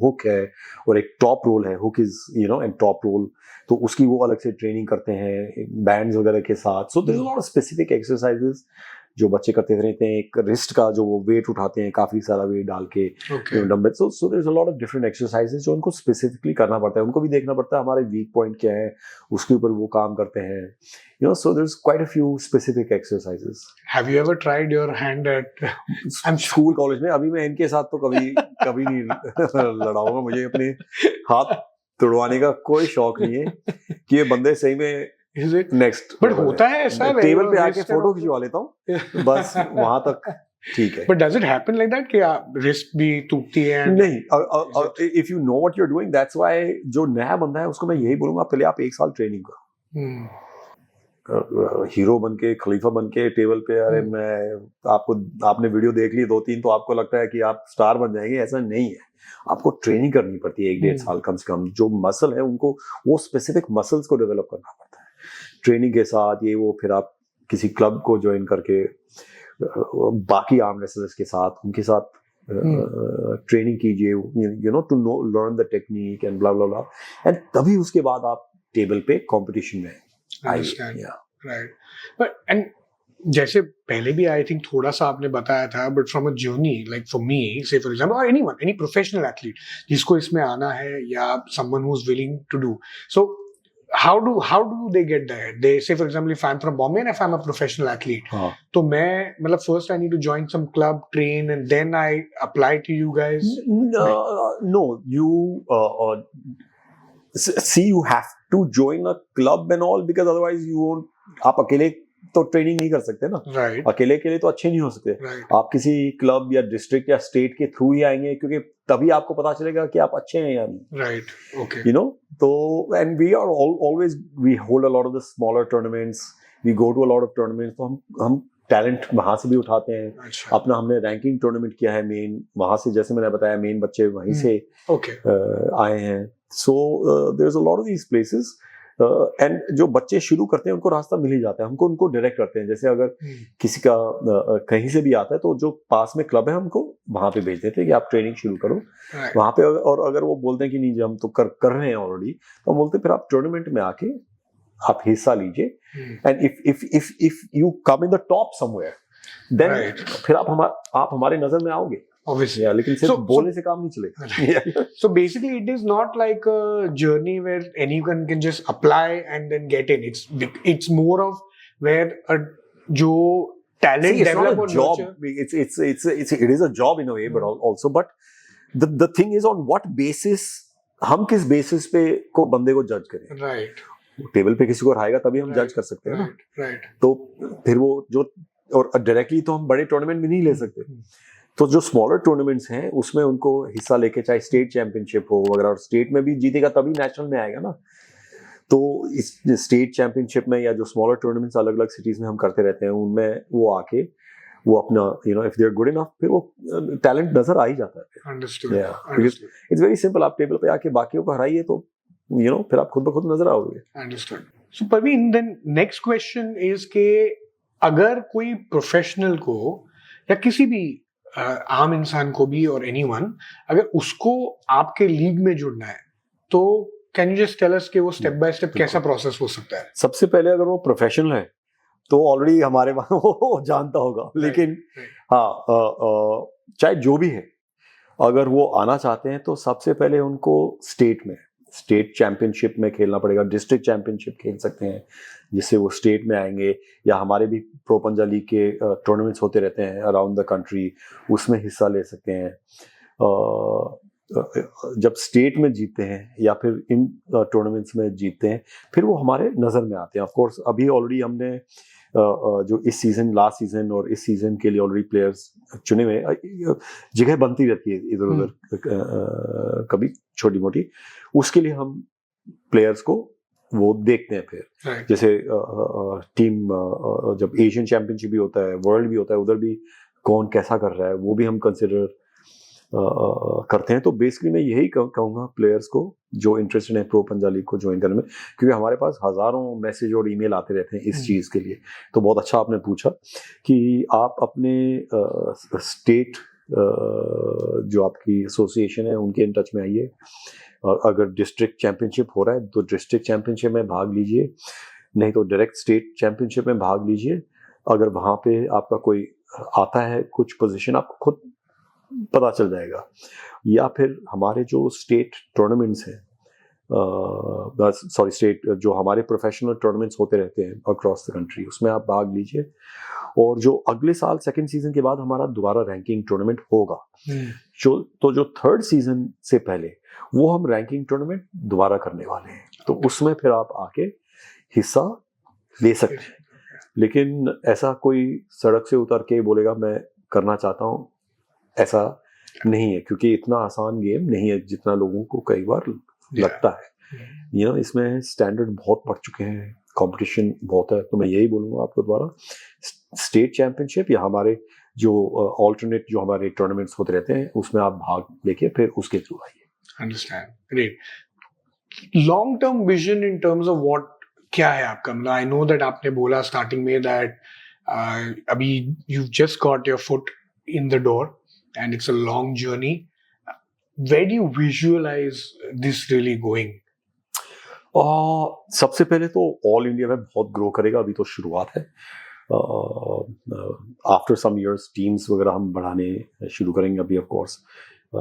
A: हुक है, और एक टॉप रोल है, hook is and top role, तो उसकी वो अलग से ट्रेनिंग करते हैं बैंड्स वगैरह के साथ। So there is a lot of specific exercises जो बच्चे करते रहते हैं। एक रिस्ट का जो वो वेट उठाते हैं, काफी सारा वेट डाल के dumbbell. So there is a lot of different exercises जो उनको स्पेसिफिकली करना पड़ता है। उनको भी देखना पड़ता है हमारे वीक पॉइंट क्या है, उसके ऊपर वो काम करते हैं। So there is quite a few specific exercises.
B: Have you ever tried your hand at
A: school college में? अभी मैं इनके साथ तो कभी नहीं लड़ाऊंगा। मुझे अपने हाथ तोड़वाने का कोई शौक नहीं है कि ये बंदे सही में नेक्स्ट।
B: बट होता है ऐसा,
A: टेबल पे आके फोटो खिंचवा लेता हूँ बस, वहां तक ठीक है।
B: But does it happen like that कि रिस्ट भी टूटती है?
A: नहीं, if you know what you are doing, that's why जो नया बंदा है उसको मैं यही बोलूंगा, पहले आप 1 साल ट्रेनिंग करो। हीरो बन के, खलीफा बन के टेबल पे, अरे मैं आपने वीडियो देख ली 2-3 तो आपको लगता है कि आप स्टार बन जाएंगे, ऐसा नहीं है। आपको ट्रेनिंग करनी पड़ती है 1-1.5 साल कम से कम। जो मसल है उनको, वो स्पेसिफिक मसल्स को डेवलप करना पड़ता है ट्रेनिंग के साथ। ये वो फिर आप किसी क्लब को ज्वाइन करके बाकी आर्म रेसलर्स के साथ, उनके साथ ट्रेनिंग कीजिए, to know learn the technique and blah blah blah, and तभी उसके बाद आप टेबल पे कंपटीशन में
B: Understand. Right. But and जैसे पहले भी आई थिंक थोड़ा सा आपने बताया था, but from a journey like for me से फॉर एग्जांपल, और एनीवन, एनी प्रोफेशनल एथलीट जिसको इसमें आना है, या someone who is willing to do so, how do they get there? They say for example, if I'm from Bombay and if I'm a professional athlete, तो मैं मतलब first I need to join some club, train, and then I apply to you guys?
A: No, you see, you have to join a club and all, because otherwise you won't. आप अकेले तो ट्रेनिंग नहीं कर सकते ना, अकेले तो अच्छे नहीं हो सकते। आप किसी क्लब या डिस्ट्रिक्ट या स्टेट के थ्रू ही आएंगे, क्योंकि तभी आपको पता चलेगा कि आप अच्छे हैं या नहीं।
B: Right, okay.
A: तो and we are always, we hold a lot of the smaller tournaments, we go to a lot of tournaments. तो हम टैलेंट वहां से भी उठाते हैं। अपना हमने रैंकिंग टूर्नामेंट किया है मेन, वहां से, जैसे मैंने बताया, मेन बच्चे वहीं से आए हैं। So there is a lot of these places, and जो बच्चे शुरू करते हैं उनको रास्ता मिल ही जाता है। हमको उनको डायरेक्ट करते हैं। जैसे अगर किसी का कहीं से भी आता है, तो जो पास में क्लब है हमको वहां पे भेज देते हैं कि आप ट्रेनिंग शुरू करो वहां पे। और अगर वो बोलते हैं कि नहीं, हम तो कर रहे हैं ऑलरेडी, तो हम बोलते हैं फिर आप टूर्नामेंट में आके आप हिस्सा लीजिए, and if you come in the top somewhere, then फिर आप हमारे नजर में आओगे।
B: Obviously,
A: लेकिन सिर्फ बोलने से काम नहीं चलेगा।
B: So basically, it is not like a journey where anyone can just apply and then get in. It's more of where जो talent develop or
A: job. It is a job in a way, but also, but the thing is on what basis, हम किस बेसिस पे को बंदे को जज करें।
B: Right.
A: टेबल पे किसी को हराएगा तभी हम जज कर सकते हैं ना।
B: Right.
A: तो फिर वो जो, और डायरेक्टली तो हम बड़े टूर्नामेंट में नहीं ले सकते। तो जो स्मॉलर टूर्नामेंट्स हैं उसमें उनको हिस्सा लेके, चाहे स्टेट चैंपियनशिप हो वगैरह, और स्टेट में भी जीतेगा तभी नेशनल में आएगा ना। तो इस स्टेट चैंपियनशिप में या जो स्मॉलर टूर्नामेंट्स अलग अलग सिटीज में हम करते रहते हैं, उनमें वो आके वो अपना if they are good enough, फिर वो टैलेंट नजर आ ही जाता है।
B: अंडरस्टूड।
A: It's very simple. आप टेबल पे आके बाकियों को हराइए तो फिर आप खुद ब खुद नजर आओगे।
B: Understood. So Parveen, then next question is के अगर कोई प्रोफेशनल को या किसी भी आम इंसान को भी, और एनीवन, अगर उसको आपके लीग में जुड़ना है, तो can you just tell us कि वो स्टेप बाय स्टेप कैसा प्रोसेस हो सकता है?
A: सबसे पहले अगर वो प्रोफेशनल है तो ऑलरेडी हमारे वहां वो जानता होगा, लेकिन हाँ, चाहे जो भी है, अगर वो आना चाहते हैं तो सबसे पहले उनको स्टेट चैंपियनशिप में खेलना पड़ेगा। डिस्ट्रिक्ट चैंपियनशिप खेल सकते हैं जिससे वो स्टेट में आएंगे, या हमारे भी प्रो पंजा लीग के टूर्नामेंट्स होते रहते हैं अराउंड द कंट्री, उसमें हिस्सा ले सकते हैं। जब स्टेट में जीतते हैं या फिर इन टूर्नामेंट्स में जीतते हैं, फिर वो हमारे नज़र में आते हैं। ऑफ कोर्स अभी ऑलरेडी हमने जो इस सीजन, लास्ट सीजन और इस सीजन के लिए ऑलरेडी प्लेयर्स चुने हुए, जगह बनती रहती है इधर उधर कभी छोटी मोटी, उसके लिए हम प्लेयर्स को वो देखते हैं। फिर जैसे टीम जब एशियन चैंपियनशिप भी होता है, वर्ल्ड भी होता है, उधर भी कौन कैसा कर रहा है वो भी हम कंसिडर करते हैं। तो बेसिकली मैं यही कहूँगा प्लेयर्स को जो इंटरेस्टेड है प्रो पंजाब लीग को ज्वाइन करने में, क्योंकि हमारे पास हज़ारों मैसेज और ईमेल आते रहते हैं इस चीज़ के लिए। तो बहुत अच्छा आपने पूछा कि आप अपने स्टेट जो आपकी एसोसिएशन है उनके इन टच में आइए, और अगर डिस्ट्रिक्ट चैंपियनशिप हो रहा है तो डिस्ट्रिक्ट चैंपियनशिप में भाग लीजिए, नहीं तो डायरेक्ट स्टेट चैंपियनशिप में भाग लीजिए। अगर वहाँ पे आपका कोई आता है कुछ पोजीशन, आपको खुद पता चल जाएगा। या फिर हमारे जो स्टेट टूर्नामेंट्स हैं, स्टेट जो हमारे प्रोफेशनल टूर्नामेंट्स होते रहते हैं अक्रॉस द कंट्री, उसमें आप भाग लीजिए। और जो अगले साल सेकंड सीजन के बाद हमारा दोबारा रैंकिंग टूर्नामेंट होगा, जो थर्ड सीजन से पहले वो हम रैंकिंग टूर्नामेंट दोबारा करने वाले हैं। तो उसमें फिर आप आके हिस्सा ले सकते हैं। लेकिन ऐसा कोई सड़क से उतर के बोलेगा मैं करना चाहता हूँ, ऐसा नहीं है, क्योंकि इतना आसान गेम नहीं है जितना लोगों को कई बार लगता है। इसमें स्टैंडर्ड बहुत बढ़ चुके हैं, कंपटीशन बहुत है। तो मैं यही बोलूँगा आपको दोबारा, स्टेट चैंपियनशिप या हमारे जो ऑल्टरनेट जो हमारे टूर्नामेंट्स होते रहते हैं उसमें आप भाग लेके फिर उसके थ्रू आइए।
B: Understand, great. Long term vision in terms of what क्या है आपका? मतलब आई नो दैट आपने बोला स्टार्टिंग में दैट अभी you just got your foot in the door and it's a long journey. Where do you visualize this really going?
A: सबसे पहले तो ऑल इंडिया में बहुत ग्रो करेगा, अभी तो शुरुआत है। आफ्टर सम इयर्स टीम्स वगैरह हम बढ़ाने शुरू करेंगे, अभी ऑफ कोर्स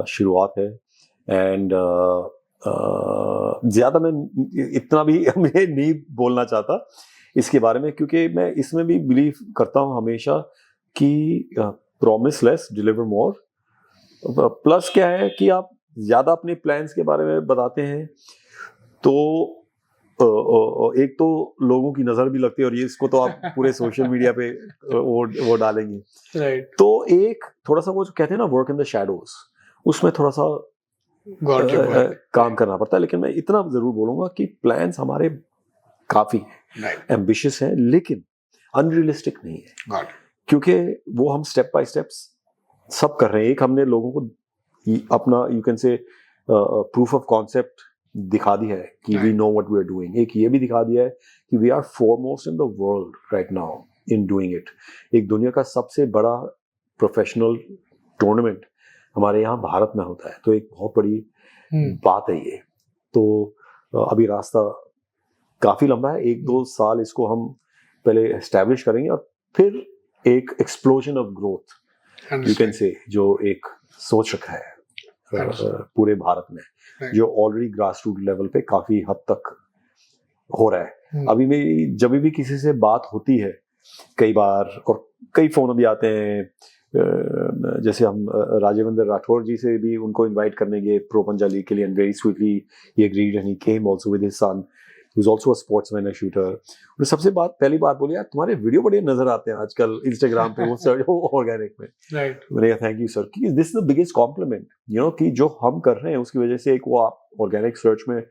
A: शुरुआत है। एंड ज़्यादा मैं इतना भी मैं नहीं बोलना चाहता इसके बारे में, क्योंकि मैं इसमें भी बिलीव करता हूँ हमेशा कि प्रॉमिस लेस डिलीवर मोर। प्लस क्या है कि आप ज़्यादा अपने प्लान्स के बारे में बताते हैं तो एक तो लोगों की नज़र भी लगती है, और ये इसको तो आप पूरे सोशल मीडिया पे वो डालेंगे।
B: Right.
A: तो एक थोड़ा सा वो जो कहते हैं ना वर्क इन द शैडोज, उसमें थोड़ा सा काम करना पड़ता है। लेकिन मैं इतना ज़रूर बोलूँगा कि प्लान्स हमारे काफ़ी एम्बिशियस हैं, लेकिन अनरियलिस्टिक नहीं है, क्योंकि वो हम स्टेप बाय स्टेप्स सब कर रहे हैं। एक हमने लोगों को अपना you can say proof of concept दिखा दिया है कि we know what we are doing. एक ये भी दिखा दिया है कि we are foremost in the world right now in doing it. एक दुनिया का सबसे बड़ा प्रोफेशनल टूर्नामेंट हमारे यहाँ भारत में होता है, तो एक बहुत बड़ी बात है ये। तो अभी रास्ता काफ़ी लंबा है, 1-2 साल इसको हम पहले एस्टैब्लिश करेंगे, और फिर एक explosion of growth you can से जो एक सोच रखा है पूरे भारत में, जो ऑलरेडी ग्रास रूट लेवल पे काफी हद तक हो रहा है। अभी मेरी जब भी किसी से बात होती है कई बार, और कई फोन भी आते हैं, जैसे हम राजविंदर राठौर जी से भी उनको इनवाइट करने गए प्रो पंजाब लीग के लिए, and very sweetly he agreed and he came also with his son who is also a sportsman and shooter। और सबसे पहली बात बोली, यार तुम्हारे वीडियो बड़े नजर आते हैं आजकल इंस्टाग्राम पे, वो सर्च हो ऑर्गेनिक में।
B: राइट।
A: मैंने कहा थैंक यू सर, क्योंकि this is the biggest complement कि जो हम कर रहे हैं उसकी वजह से एक वो आप ऑर्गेनिक सर्च में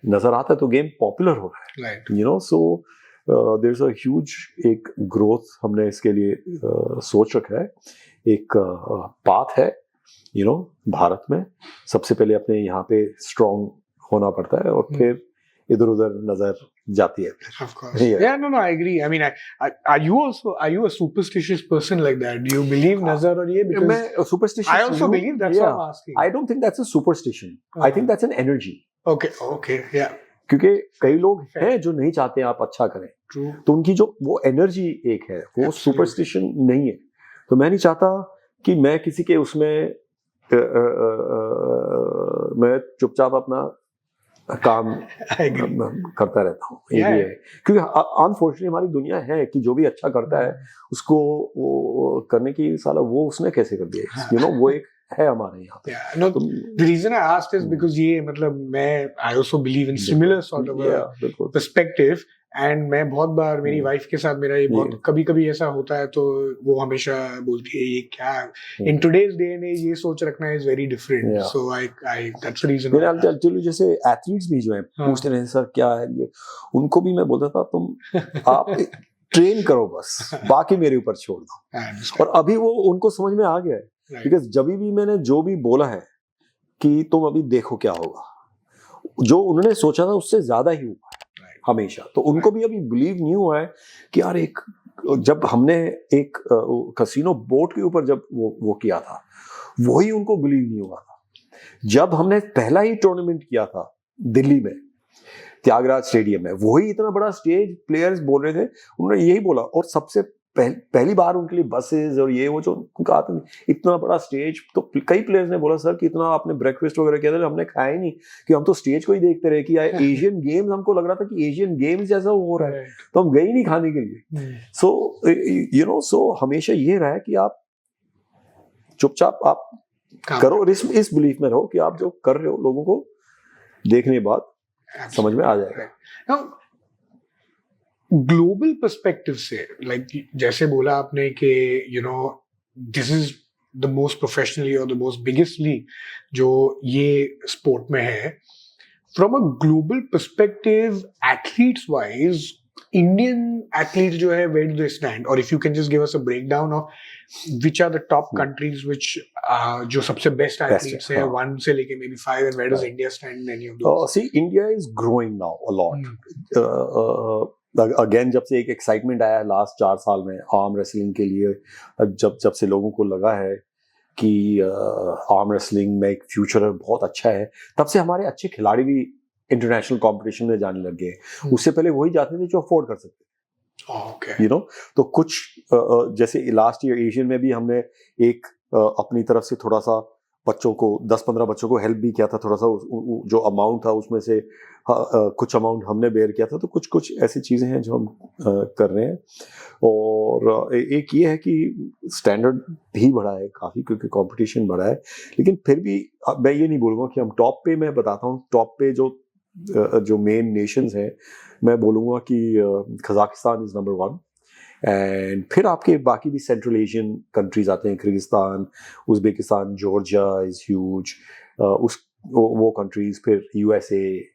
A: नजर आता है, तो गेम पॉपुलर हो रहा है। So there is a huge एक ग्रोथ हमने इसके लिए सोच रखा है। एक पाथ है भारत में। सबसे पहले अपने यहाँ पे स्ट्रॉन्ग होना पड़ता है, और फिर इधर उधर नजर जाती है।
B: Of course. Yeah, no, I agree. I mean, are you a superstitious person like that? Do you believe nazar or ye? Because
A: मैं superstitious
B: I also believe, that's
A: yeah.
B: what I'm asking.
A: I don't think that's a superstition. I think that's an energy.
B: Okay, yeah.
A: क्योंकि कई लोग हैं जो नहीं चाहते आप अच्छा करें।
B: True.
A: तो उनकी जो वो एनर्जी एक है, वो सुपरस्टिशन नहीं है। तो मैं नहीं चाहता कि मैं किसी के उसमें मैं चुपचाप अपना काम करता रहता हूँ। ये है क्योंकि अनफॉर्चुनेटली हमारी दुनिया है कि जो भी अच्छा करता है उसको वो करने की साला वो उसने कैसे कर दिया, वो एक है हमारे यहाँ पे।
B: No, the reason I asked is because ये मतलब मैं I also believe in similar sort of a perspective, and मैं बहुत बार मेरी वाइफ के साथ मेरा ये बहुत कभी-कभी ऐसा होता है, तो वो हमेशा बोलती है ये क्या in today's day and age ये सोच रखना is very different, so I that's the reason।
A: I'll tell you, जैसे एथलीट्स भी जो है पूछते रहे सर क्या है ये, उनको भी मैं बोलता था तुम आप ट्रेन करो बस, बाकी मेरे ऊपर छोड़ दो। और अभी वो उनको समझ में आ गया है बिकॉज जब भी मैंने जो भी बोला है कि तुम अभी देखो क्या होगा, जो उन्होंने सोचा था उससे ज्यादा ही हुआ है हमेशा। तो उनको भी अभी बिलीव नहीं हुआ है कि यार एक, जब हमने एक कसिनो बोट के ऊपर जब वो किया था, वही उनको बिलीव नहीं हुआ था। जब हमने पहला ही टूर्नामेंट किया था दिल्ली में त्यागराज स्टेडियम में, वही इतना बड़ा स्टेज, प्लेयर्स बोल रहे थे, उन्होंने यही बोला। और सबसे पहली बार उनके लिए बसेस और ये वो जो उनका आता, इतना बड़ा स्टेज, तो कई प्लेयर्स ने बोला सर कि इतना आपने ब्रेकफास्ट वगैरह किया था, हमने खाया ही नहीं, कि हम तो स्टेज को ही देखते रहे कि एशियन गेम्स, हमको लग रहा था कि एशियन गेम्स जैसा हो रहा है, तो हम गए ही नहीं खाने के लिए। सो सो हमेशा ये रहा है कि आप चुपचाप आप करो, इस बिलीफ में रहो कि आप जो कर रहे हो लोगों को देखने के बाद समझ में आ जाएगा।
B: ग्लोबल पर्सपेक्टिव से, लाइक जैसे बोला आपने कि this is the most professionally और द मोस्ट बिगेस्ट लीग जो ये स्पोर्ट में है, from a global perspective athletes wise, Indian athletes जो है, वेयर डू दे स्टैंड? और if you can just give us a breakdown of which are the top countries which जो सबसे बेस्ट एथलीट्स हैं 1 से लेके maybe 5, and where does India stand in any of those?
A: See, India is growing now a lot. Again, जब से एक एक्साइटमेंट आया है लास्ट 4 साल में आर्म रेसलिंग के लिए, जब से लोगों को लगा है कि आर्म रेसलिंग में एक फ्यूचर बहुत अच्छा है, तब से हमारे अच्छे खिलाड़ी भी इंटरनेशनल कंपटीशन में जाने लग गए। उससे पहले वही जाते थे जो अफोर्ड कर सकते थे। तो कुछ जैसे लास्ट ईयर एशियन में भी हमने एक अपनी तरफ से थोड़ा सा बच्चों को 10-15 बच्चों को हेल्प भी किया था, थोड़ा सा जो अमाउंट था उसमें से कुछ अमाउंट हमने बेयर किया था। तो कुछ ऐसी चीजें हैं जो हम कर रहे हैं। और एक ये है कि स्टैंडर्ड भी बढ़ा है काफी, क्योंकि कंपटीशन बढ़ा है। लेकिन फिर भी मैं ये नहीं बोलूँगा कि हम टॉप पे, मैं बताता हूँ टॉप पे जो मेन नेशंस हैं, मैं बोलूँगा कि कजाकिस्तान इज नंबर 1, एंड फिर आपके बाकी भी सेंट्रल एशियन कंट्रीज आते हैं, Kyrgyzstan, Uzbekistan, Georgia is huge, वो कंट्रीज, फिर यूएसए,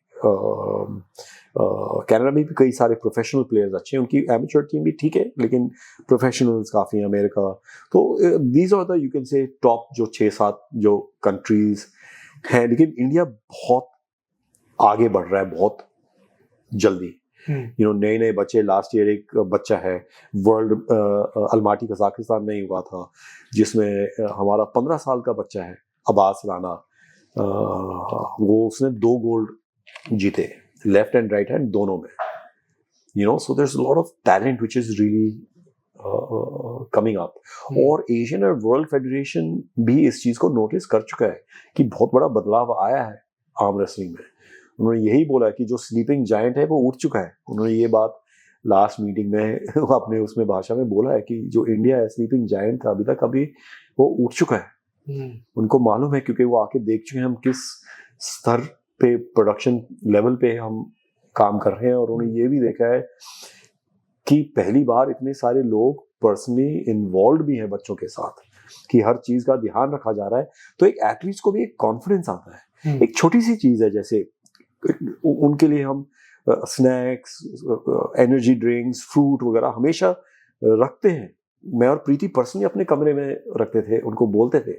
A: कनाडा में भी कई सारे प्रोफेशनल प्लेयर्स अच्छे हैं, उनकी एमेच्योर टीम भी ठीक है, लेकिन प्रोफेशनल्स काफ़ी हैं, अमेरिका। तो these are the, you can say, top जो 6-7 जो कंट्रीज हैं। लेकिन इंडिया बहुत आगे बढ़ रहा है, बहुत जल्दी। नए बच्चे, लास्ट ईयर एक बच्चा है वर्ल्ड अलमाटी कजाकिस्तान में ही हुआ था, जिसमें हमारा 15 साल का बच्चा है अब्बास राना, वो उसने 2 गोल्ड जीते, लेफ्ट एंड राइट हैंड दोनों में। So there is a lot of talent which is really coming up. और एशियन और वर्ल्ड फेडरेशन भी इस चीज को नोटिस कर चुका है कि बहुत बड़ा बदलाव आया है आर्म रेसलिंग में। उन्होंने यही बोला कि जो स्लीपिंग जायंट है वो उठ चुका है। उन्होंने ये बात लास्ट मीटिंग में अपने उसमें भाषा में बोला है कि जो इंडिया है स्लीपिंग जायंट था अभी तक, अभी वो उठ चुका है। उनको मालूम है, क्योंकि वो आके देख चुके हैं हम किस स्तर पे, प्रोडक्शन लेवल पे हम काम कर रहे हैं। और उन्होंने ये भी देखा है कि पहली बार इतने सारे लोग पर्सनली इन्वॉल्व भी हैं बच्चों के साथ, कि हर चीज का ध्यान रखा जा रहा है। तो एक एथलीट्स को भी एक कॉन्फिडेंस आता है। एक छोटी सी चीज है, जैसे उनके लिए हम स्नैक्स, एनर्जी ड्रिंक्स, फ्रूट वगैरह हमेशा रखते हैं। मैं और प्रीति पर्सनली अपने कमरे में रखते थे, उनको बोलते थे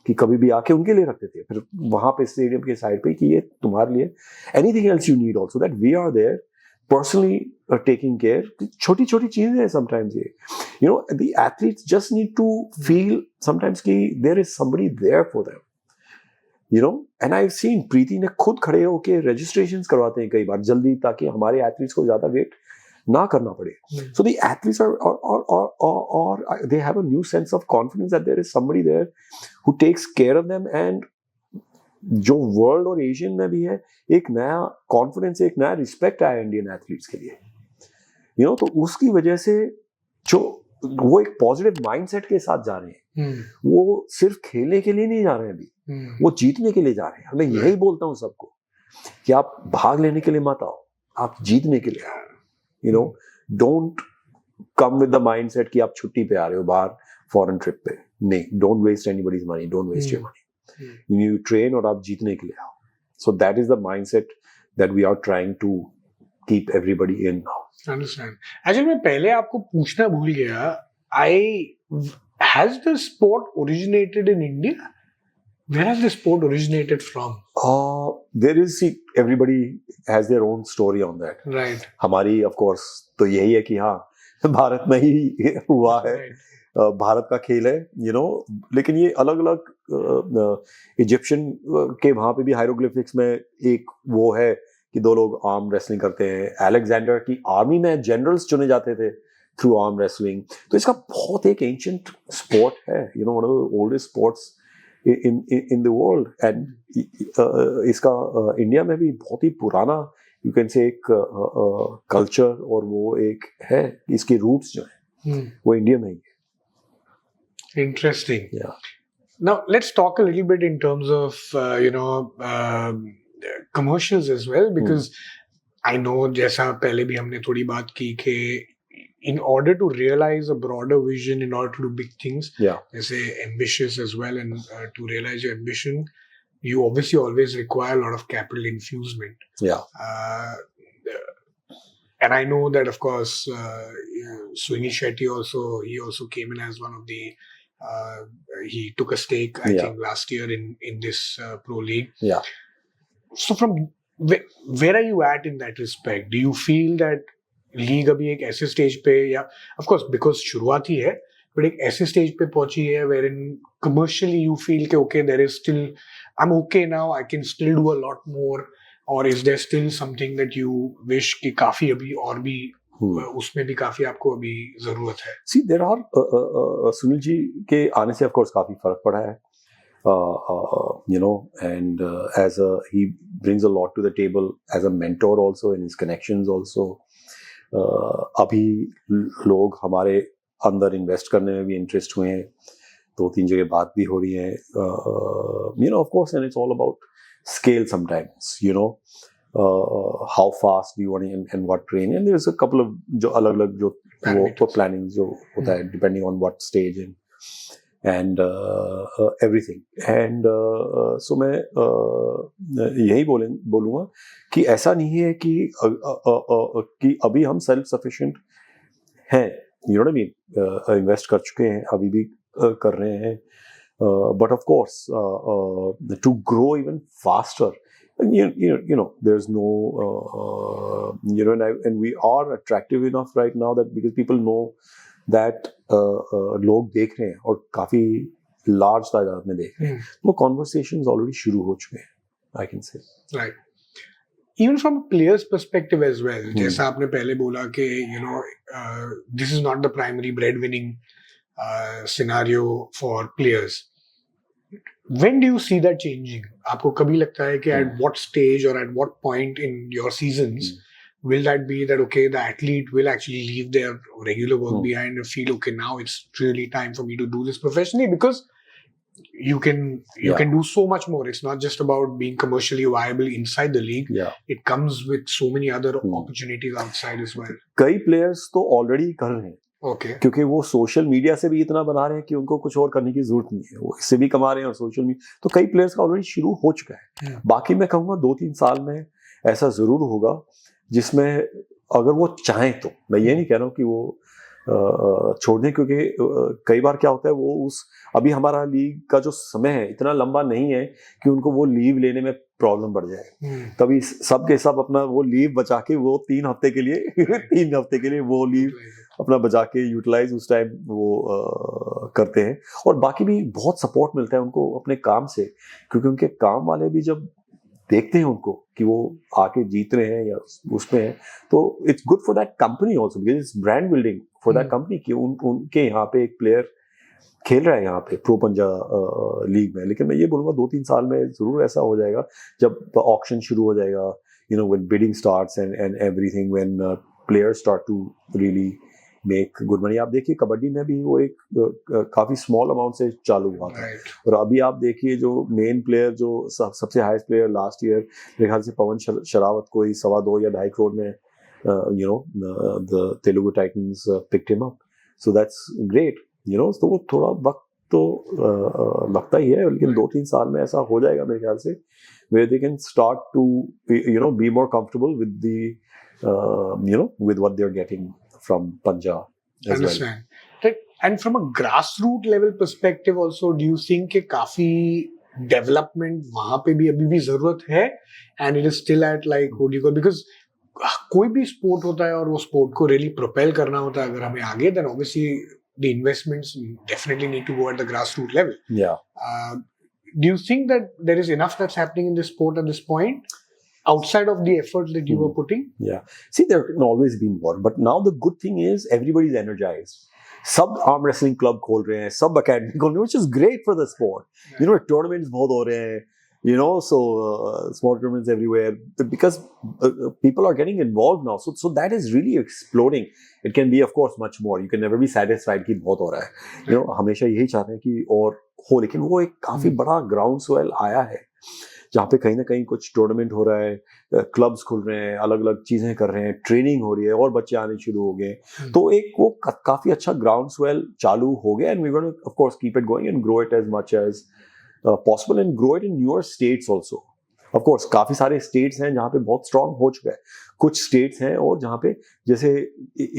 A: कि कभी भी आके उनके लिए रखते थे। फिर वहां पे स्टेडियम के साइड पे कि ये तुम्हारे लिए, anything else you need also, that we are there personally taking care. छोटी छोटी चीजें हैं समटाइम्स ये, the athletes just need to feel sometimes कि there is somebody there for them. And I have seen, Preeti ने खुद खड़े होके रजिस्ट्रेशंस करवाते हैं कई बार जल्दी, ताकि हमारे एथलीट्स को ज्यादा वेट ना करना पड़े। So the athletes or they have a new sense of confidence that there is somebody there who takes care of them, and जो वर्ल्ड और एशियन में भी है, एक नया कॉन्फिडेंस, एक नया रिस्पेक्ट आया इंडियन एथलीट्स के लिए। तो उसकी वजह से जो वो एक पॉजिटिव माइंडसेट के साथ जा रहे हैं। वो सिर्फ खेलने के लिए नहीं जा रहे हैं अभी, वो जीतने के लिए जा रहे हैं। मैं यही बोलता हूँ सबको कि आप भाग लेने के लिए मत आओ, आप जीतने के लिए आओ। Don't come with the mindset कि आप छुट्टी पे आ रहे हो बाहर फॉरेन ट्रिप पे। नहीं, don't waste anybody's money, don't waste your money. You train और आप जीतने के लिए आओ। So that is the mindset that we are trying to keep everybody in now.
B: Understand. Actually मैं पहले आपको पूछना भूल गया, Has the sport originated in India? Where has the sport originated from?
A: There is, see, everybody has their own story on that.
B: Right.
A: हमारी of course तो यही है कि हाँ भारत में ही हुआ है.
B: Right.
A: भारत का खेल है, लेकिन ये अलग अलग इजिप्शियन के वहाँ पे भी हायरोग्लिफिक्स में एक वो है कि दो लोग आर्म रेसलिंग करते हैं. अलेक्जेंडर की आर्मी में जनरल्स चुने जाते थे थ्रू आर्म रेसलिंग. तो इसका बहुत एक एंशिएंट स्पोर्ट है, one of the oldest sports in the world. And इसका इंडिया में भी बहुत ही पुराना यू कैन से एक कल्चर और वो एक है, इसके रूट्स जो है वो इंडिया में ही है.
B: Interesting.
A: Yeah.
B: Now let's talk a little bit in terms of commercials as well, because I know जैसा पहले भी हमने थोड़ी बात की कि in order to realize a broader vision, in order to do big things,
A: Yeah.
B: जैसे ambitious as well, and to realize your ambition, you obviously always require a lot of capital infusement.
A: Yeah.
B: And I know that, of course, Sweeney Shetty he also came in as one of the. He took a stake, I think, last year in this pro league.
A: Yeah.
B: So from where are you at in that respect? Do you feel that league अभी एक ऐसे स्टेज पे, या ऑफ कोर्स बिकॉज शुरुआत ही है, बट एक ऐसे स्टेज पे पहुंची है where in commercially you feel के okay there is still, I am okay now, I can still do a lot more, और is there still something that you wish कि काफी अभी और भी उसमें भी काफी आपको अभी जरूरत है?
A: सी देयर आर सुनील जी के आने से ऑफ कोर्स काफी फर्क पड़ा है, and as he brings a lot to the table as a mentor also, in his connections also. अभी लोग हमारे अंदर इन्वेस्ट करने में भी इंटरेस्ट हुए हैं, 2-3 जगह बात भी हो रही है, of course, and it's all about scale sometimes, how fast do you want and what training, and there's a couple of जो अलग-अलग जो वो planning जो होता है depending on what stage and everything. And so मैं यही बोलूँगा कि ऐसा नहीं है कि अभी हम सेल्फ सफिशिएंट हैं, इन्वेस्ट कर चुके हैं, अभी भी कर रहे हैं, but of course to grow even faster, there's no and we are attractive enough right now that because people know that लोग देख रहे हैं और काफी लार्ज तादाद में देख रहे हैं, वो कॉन्वर्सेशंस ऑलरेडी शुरू हो चुके हैं, I can say.
B: Right. Even from a player's perspective as well, जैसा आपने पहले बोला कि this is not the primary breadwinning scenario for players. When do you see that changing? आपको कभी लगता है कि at what stage or at what point in your seasons will that be that okay, the athlete will actually leave their regular work behind and feel okay, now it's really time for me to do this professionally, because you can do so much more. It's not just about being commercially viable inside the league. It comes with so many other opportunities outside as well.
A: कई players तो already कर रहे हैं, क्योंकि वो सोशल मीडिया से भी इतना बना रहे हैं कि उनको कुछ और करने की जरूरत नहीं है, वो इससे भी कमा रहे हैं और सोशल मीडिया, तो कई प्लेयर्स का ऑलरेडी शुरू हो चुका है. बाकी मैं कहूँगा 2-3 साल में ऐसा जरूर होगा जिसमें अगर वो चाहें तो, मैं ये नहीं कह रहा हूँ कि वो छोड़ दें, क्योंकि कई बार क्या होता है वो अभी हमारा लीग का जो समय है इतना लंबा नहीं है कि उनको वो लीव लेने में प्रॉब्लम बढ़ जाए. तभी सब के सब अपना वो लीव बचा के वो 3 हफ्ते के लिए वो लीव अपना बचा के यूटिलाइज उस टाइम वो करते हैं, और बाकी भी बहुत सपोर्ट मिलता है उनको अपने काम से, क्योंकि उनके काम वाले भी जब देखते हैं उनको कि वो आके जीत रहे हैं या उसमें हैं, तो it's good for that company also, because it's brand building for that company कि उनके यहाँ पे एक प्लेयर खेल रहा है यहाँ पे प्रो पंजा लीग में. लेकिन मैं ये बोलूँगा 2-3 साल में जरूर ऐसा हो जाएगा जब ऑक्शन शुरू हो जाएगा, when bidding starts and everything, when players start to really make good money. आप देखिए कबड्डी में भी वो एक काफी स्मॉल अमाउंट से चालू हुआ था, और अभी आप देखिए जो मेन प्लेयर जो सबसे हाईएस्ट प्लेयर लास्ट ईयर मेरे ख्याल से पवन शरावत को 2.25 या 2.5 करोड़ में the Telugu Titans picked him up. So that's great, तो वो थोड़ा वक्त तो लगता ही है, लेकिन 2-3 साल में ऐसा हो जाएगा मेरे ख्याल से, where they can start to be more comfortable with the with what they're getting from Punjab. as well.
B: Understand. Right. And from a grassroots level perspective also, do you think कि काफी development वहाँ पे भी अभी भी जरूरत है, and it is still at like what do you call, because कोई भी sport होता है और वो sport को really propel करना होता है अगर हमें आगे, then obviously the investments definitely need to go at the grassroots level.
A: Yeah.
B: Do you think that there is enough that's happening in this sport at this point outside of the efforts that you were putting?
A: Yeah. See, there can always be more, but now the good thing is everybody's energized. सब आर्म रेसलिंग क्लब खोल रहे हैं, सब अकेडमी खोल रहे हैं, which is great for the sport. You know, tournaments बहुत हो रहे हैं, you know, so small tournaments everywhere because people are getting involved now. So that is really exploding. It can be, of course, much more. You can never be satisfied कि बहुत हो रहा है. You know, हमेशा यही चाहते हैं कि और हो, लेकिन वो एक काफी बड़ा ग्राउंड स्वेल आया है जहाँ पे कहीं ना कहीं कुछ टूर्नामेंट हो रहा है, क्लब्स खुल रहे हैं, अलग अलग चीजें कर रहे हैं, ट्रेनिंग हो रही है और बच्चे आने शुरू हो गए, तो एक वो काफी अच्छा ग्राउंड स्वेल चालू हो गया and we gonna of course keep it going and grow it as much as possible and grow it in newer states also. Of course काफी सारे स्टेट्स हैं जहाँ पे बहुत स्ट्रांग हो चुका है, कुछ स्टेट्स हैं और जहाँ पे जैसे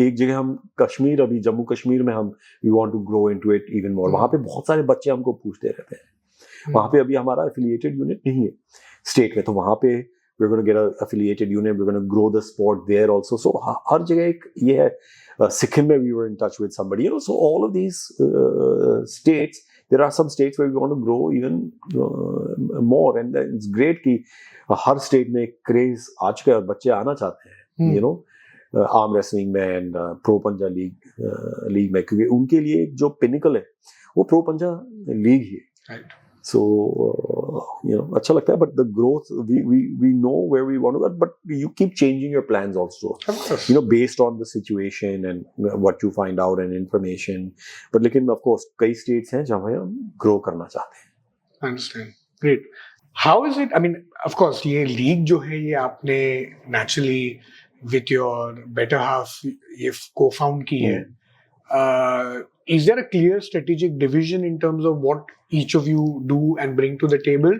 A: एक जगह हम कश्मीर, अभी जम्मू कश्मीर में हम we want to grow into it even more. वहाँ पे बहुत सारे बच्चे हमको पूछते रहते हैं, वहाँ पे अभी हमारा एफिलिएटेड यूनिट नहीं है स्टेट में, तो वहाँ पे we're going to get a affiliated unit, we're going to grow the sport there also. So हर जगह एक ये है, सिक्किम में we were in touch with somebody, you know, so all of these states, there are some states where we want to grow even more and it's great कि हर स्टेट में क्रेज आ चुका है और बच्चे आना चाहते हैं, you know, आर्म रेसलिंग में एंड प्रो पंजा लीग में, क्योंकि उनके लिए जो पिनिकल है वो प्रो पंजा लीग ही है. So you know, अच्छा लगता है, but the growth we know where we want to go, but you keep changing your plans also, you know, based on the situation and what you find out and information. But लेकिन of course कई states हैं जहाँ हम grow करना चाहते हैं.
B: Understand. Great. How is it? I mean, of course, ये league जो है ये आपने naturally with your better half ये co-found की है. Is there a clear strategic division in terms of what each of you do and bring to the table?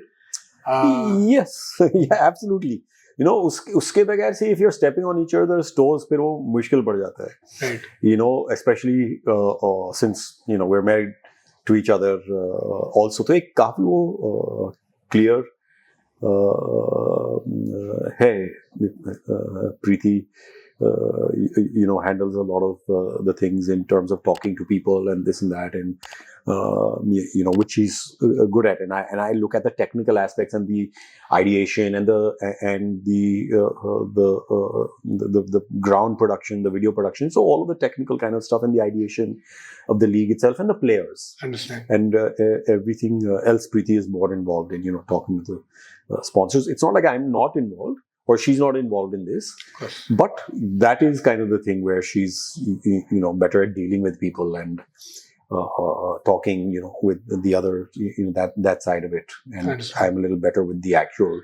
A: Yes, yeah, absolutely. You know, उसके बगैर से if you're stepping on each other's toes, फिर वो मुश्किल पड़ जाता है.
B: Right.
A: You know, especially since you know we're married to each other also, तो एक काफी वो clear है. Preeti you know handles a lot of the things in terms of talking to people and this and that, and you know, which she's good at, and I look at the technical aspects and the ideation and the ground production, the video production, so all of the technical kind of stuff and the ideation of the league itself and the players.
B: Understand.
A: And everything else Preeti is more involved in, you know, talking to the sponsors. It's not like I'm not involved or she's not involved in this, but that is kind of the thing where she's, you know, better at dealing with people and talking, you know, with the other, you know, that side of it, and I'm a little better with the actual,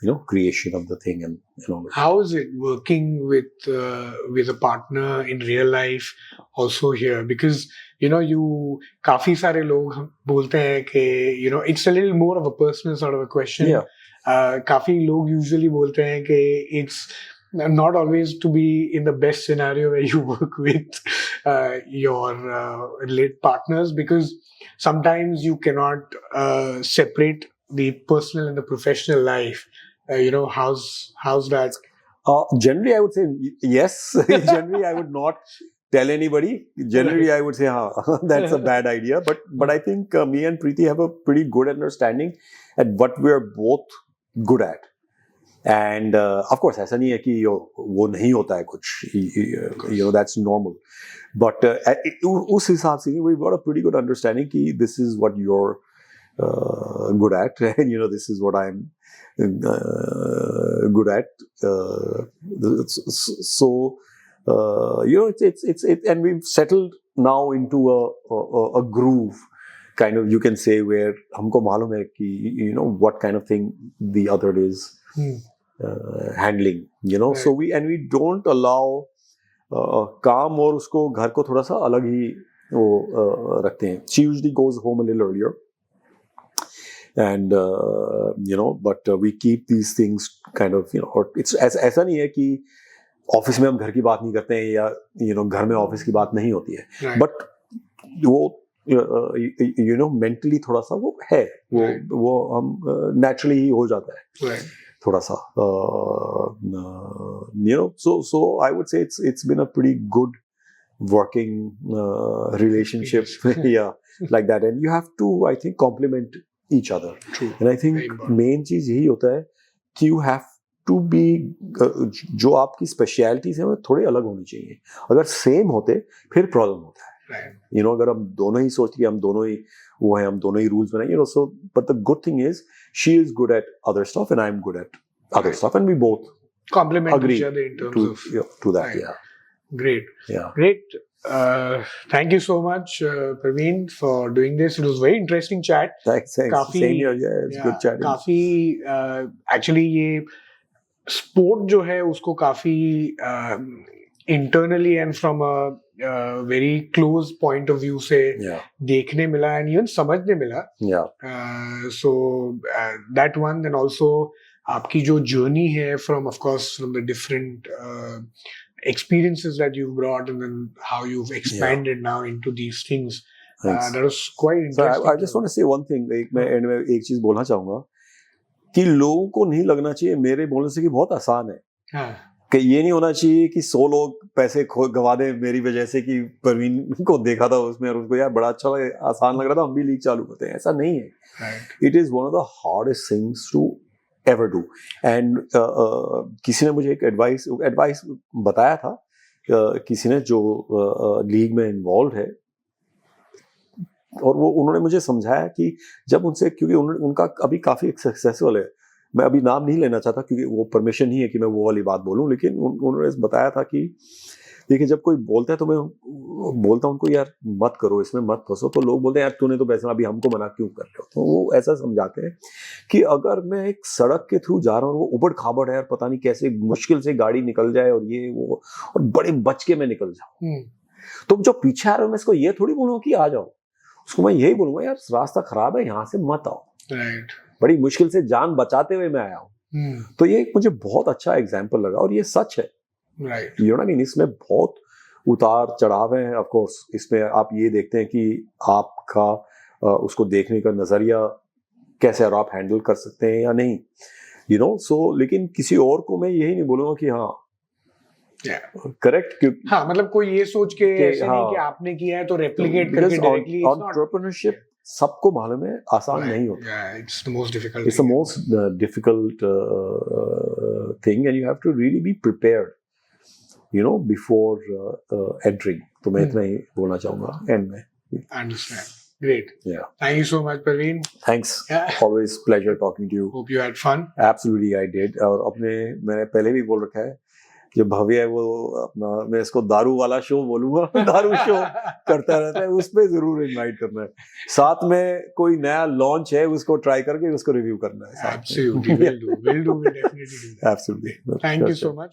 A: you know, creation of the thing and you know.
B: How is it working with a partner in real life also here? Because you know, you काफी सारे लोग बोलते हैं कि you know, it's a little more of a personal sort of a question.
A: Yeah.
B: काफी लोग usually बोलते हैं कि it's not always to be in the best scenario where you work with your late partners, because sometimes you cannot separate the personal and the professional life. You know, how's that?
A: Generally, I would say yes. Generally, I would not tell anybody. Generally, I would say, that's a bad idea. But I think me and Preeti have a pretty good understanding at what we're both good at. And of course, ऐसा नहीं है कि वो नहीं होता है कुछ, you know, that's normal. But उस हिसाब से we've got a pretty good understanding कि this is what you're good at, and you know, this is what I'm good at. So you know, it's and we've settled now into a groove, kind of, you can say, where हमको मालूम है कि you know what kind of thing the other is handling, you know. Right. So we don't allow काम और उसको घर को थोड़ा सा अलग ही वो रखते हैं. She usually goes home a little earlier, and you know, but we keep these things kind of, you know, or it's ऐसा नहीं है कि ऑफिस में हम घर की बात नहीं करते हैं या घर में ऑफिस की बात नहीं होती है,
B: Right.
A: बट वो मेंटली थोड़ा सा वो है,
B: Right.
A: वो हम नेचुरली ही हो जाता है
B: Right.
A: थोड़ा सा, so I would say it's been a pretty good working relationship. Yeah, like that, and you have to, I think, complement each other.
B: True.
A: And I think
B: Very important.
A: main चीज यही होता है कि you have to be जो आपकी स्पेशलिटीज हैं वो थोड़े अलग होनी चाहिए. अगर सेम होते फिर प्रॉब्लम होता है.
B: Right.
A: अगर हम दोनों ही सोचते कि हम दोनों ही वो हैं, हम दोनों ही रूल्स बनाएंगे, so but the good thing is she is good at other stuff and I'm good at other
B: Right.
A: stuff, and we both
B: Complement
A: agree
B: each other in terms of.
A: to that.
B: Right.
A: Yeah,
B: Great.
A: yeah.
B: Great. Thank you so much, Praveen, for doing this. It was very interesting chat.
A: Thanks.
B: काफी-
A: Same here. Yeah, it's good chatting.
B: काफी एक्चुअली ये स्पोर्ट जो है उसको काफी internally and from a very close point of view से
A: Yeah,
B: देखने मिला एंड इवन समझने मिला.
A: yeah.
B: So that one, then also आपकी जो जर्नी है from of course from the different experiences that you've brought and then how you've expanded now into these things.
A: Thanks.
B: That was quite
A: So
B: interesting.
A: I just want to say one thing. मैं एंड में एक चीज बोलना चाहूंगा कि लोगों को नहीं लगना चाहिए मेरे बोलने से कि बहुत आसान है.
B: हाँ.
A: कि ये नहीं होना चाहिए कि 100 लोग पैसे गवा दें मेरी वजह से कि परवीन को देखा था उसमें और उसको यार बड़ा अच्छा लगा, आसान लग रहा था, हम भी लीग चालू करते हैं. ऐसा नहीं है.
B: Right.
A: It is one of the hardest things to ever do. And किसी ने मुझे एक एडवाइस बताया था, किसी ने जो लीग में इन्वॉल्व है, और वो उन्होंने मुझे समझाया कि जब उनसे, क्योंकि उनका अभी काफी सक्सेसफुल है, मैं अभी नाम नहीं लेना चाहता क्योंकि वो परमिशन नहीं है कि मैं वो वाली बात बोलूं, लेकिन उन्होंने बताया था कि देखिए जब कोई बोलता है तो मैं बोलता हूं उनको यार मत करो, इसमें मत फंसो. तो लोग बोलते हैं यार तूने तो पैसा अभी हमको मना क्यों कर रहे हो. तो वो ऐसा समझाते हैं कि अगर मैं एक सड़क के थ्रू जा रहा हूँ, वो उबड़ खाबड़ है यार, पता नहीं कैसे मुश्किल से गाड़ी निकल जाए और ये वो, और बड़े बच के मैं निकल जाऊँ, तो जो पीछे आ रहे हो मैं इसको ये थोड़ी बोलूंगा कि आ जाओ, उसको मैं यही बोलूंगा यार रास्ता खराब है, यहाँ से मत आओ.
B: Right.
A: बड़ी मुश्किल से जान बचाते हुए मैं आया हूँ. तो ये मुझे बहुत अच्छा एग्जाम्पल लगा और ये सच है.
B: Right.
A: You know I mean, इसमें बहुत उतार चढ़ाव हैं. ऑफ कोर्स इसमें आप ये देखते हैं कि आपका उसको देखने का नजरिया कैसे और आप हैंडल कर सकते हैं या नहीं, सो लेकिन किसी और को मैं यही नहीं बोलूंगा कि हाँ करेक्ट.
B: हाँ, मतलब कोई ये सोच के ऐसे नहीं
A: हाँ,
B: कि आपने किया है तो रेप्लिकेट करके डायरेक्टली.
A: एंटरप्रेन्योरशिप सबको मालूम है आसान नहीं होता.
B: Yeah, it's the most difficult.
A: It's the most difficult thing, and you have to really be prepared, before entering. तो मैं इतना ही बोलना चाहूँगा end में.
B: Understand. Great.
A: Yeah.
B: Thank you so much, Praveen.
A: Thanks.
B: Yeah.
A: Always pleasure talking to you.
B: Hope you had fun.
A: Absolutely, I did. और मैंने पहले भी बोल रखा है, जो भव्य है वो अपना, मैं इसको दारू वाला शो बोलूंगा, दारू शो करता रहता है, उस पे जरूर इनवाइट करना है. साथ में कोई नया लॉन्च है उसको ट्राई करके उसको रिव्यू करना है.
B: Absolutely, will do. We'll definitely do that.
A: Absolutely.
B: Thank you so much.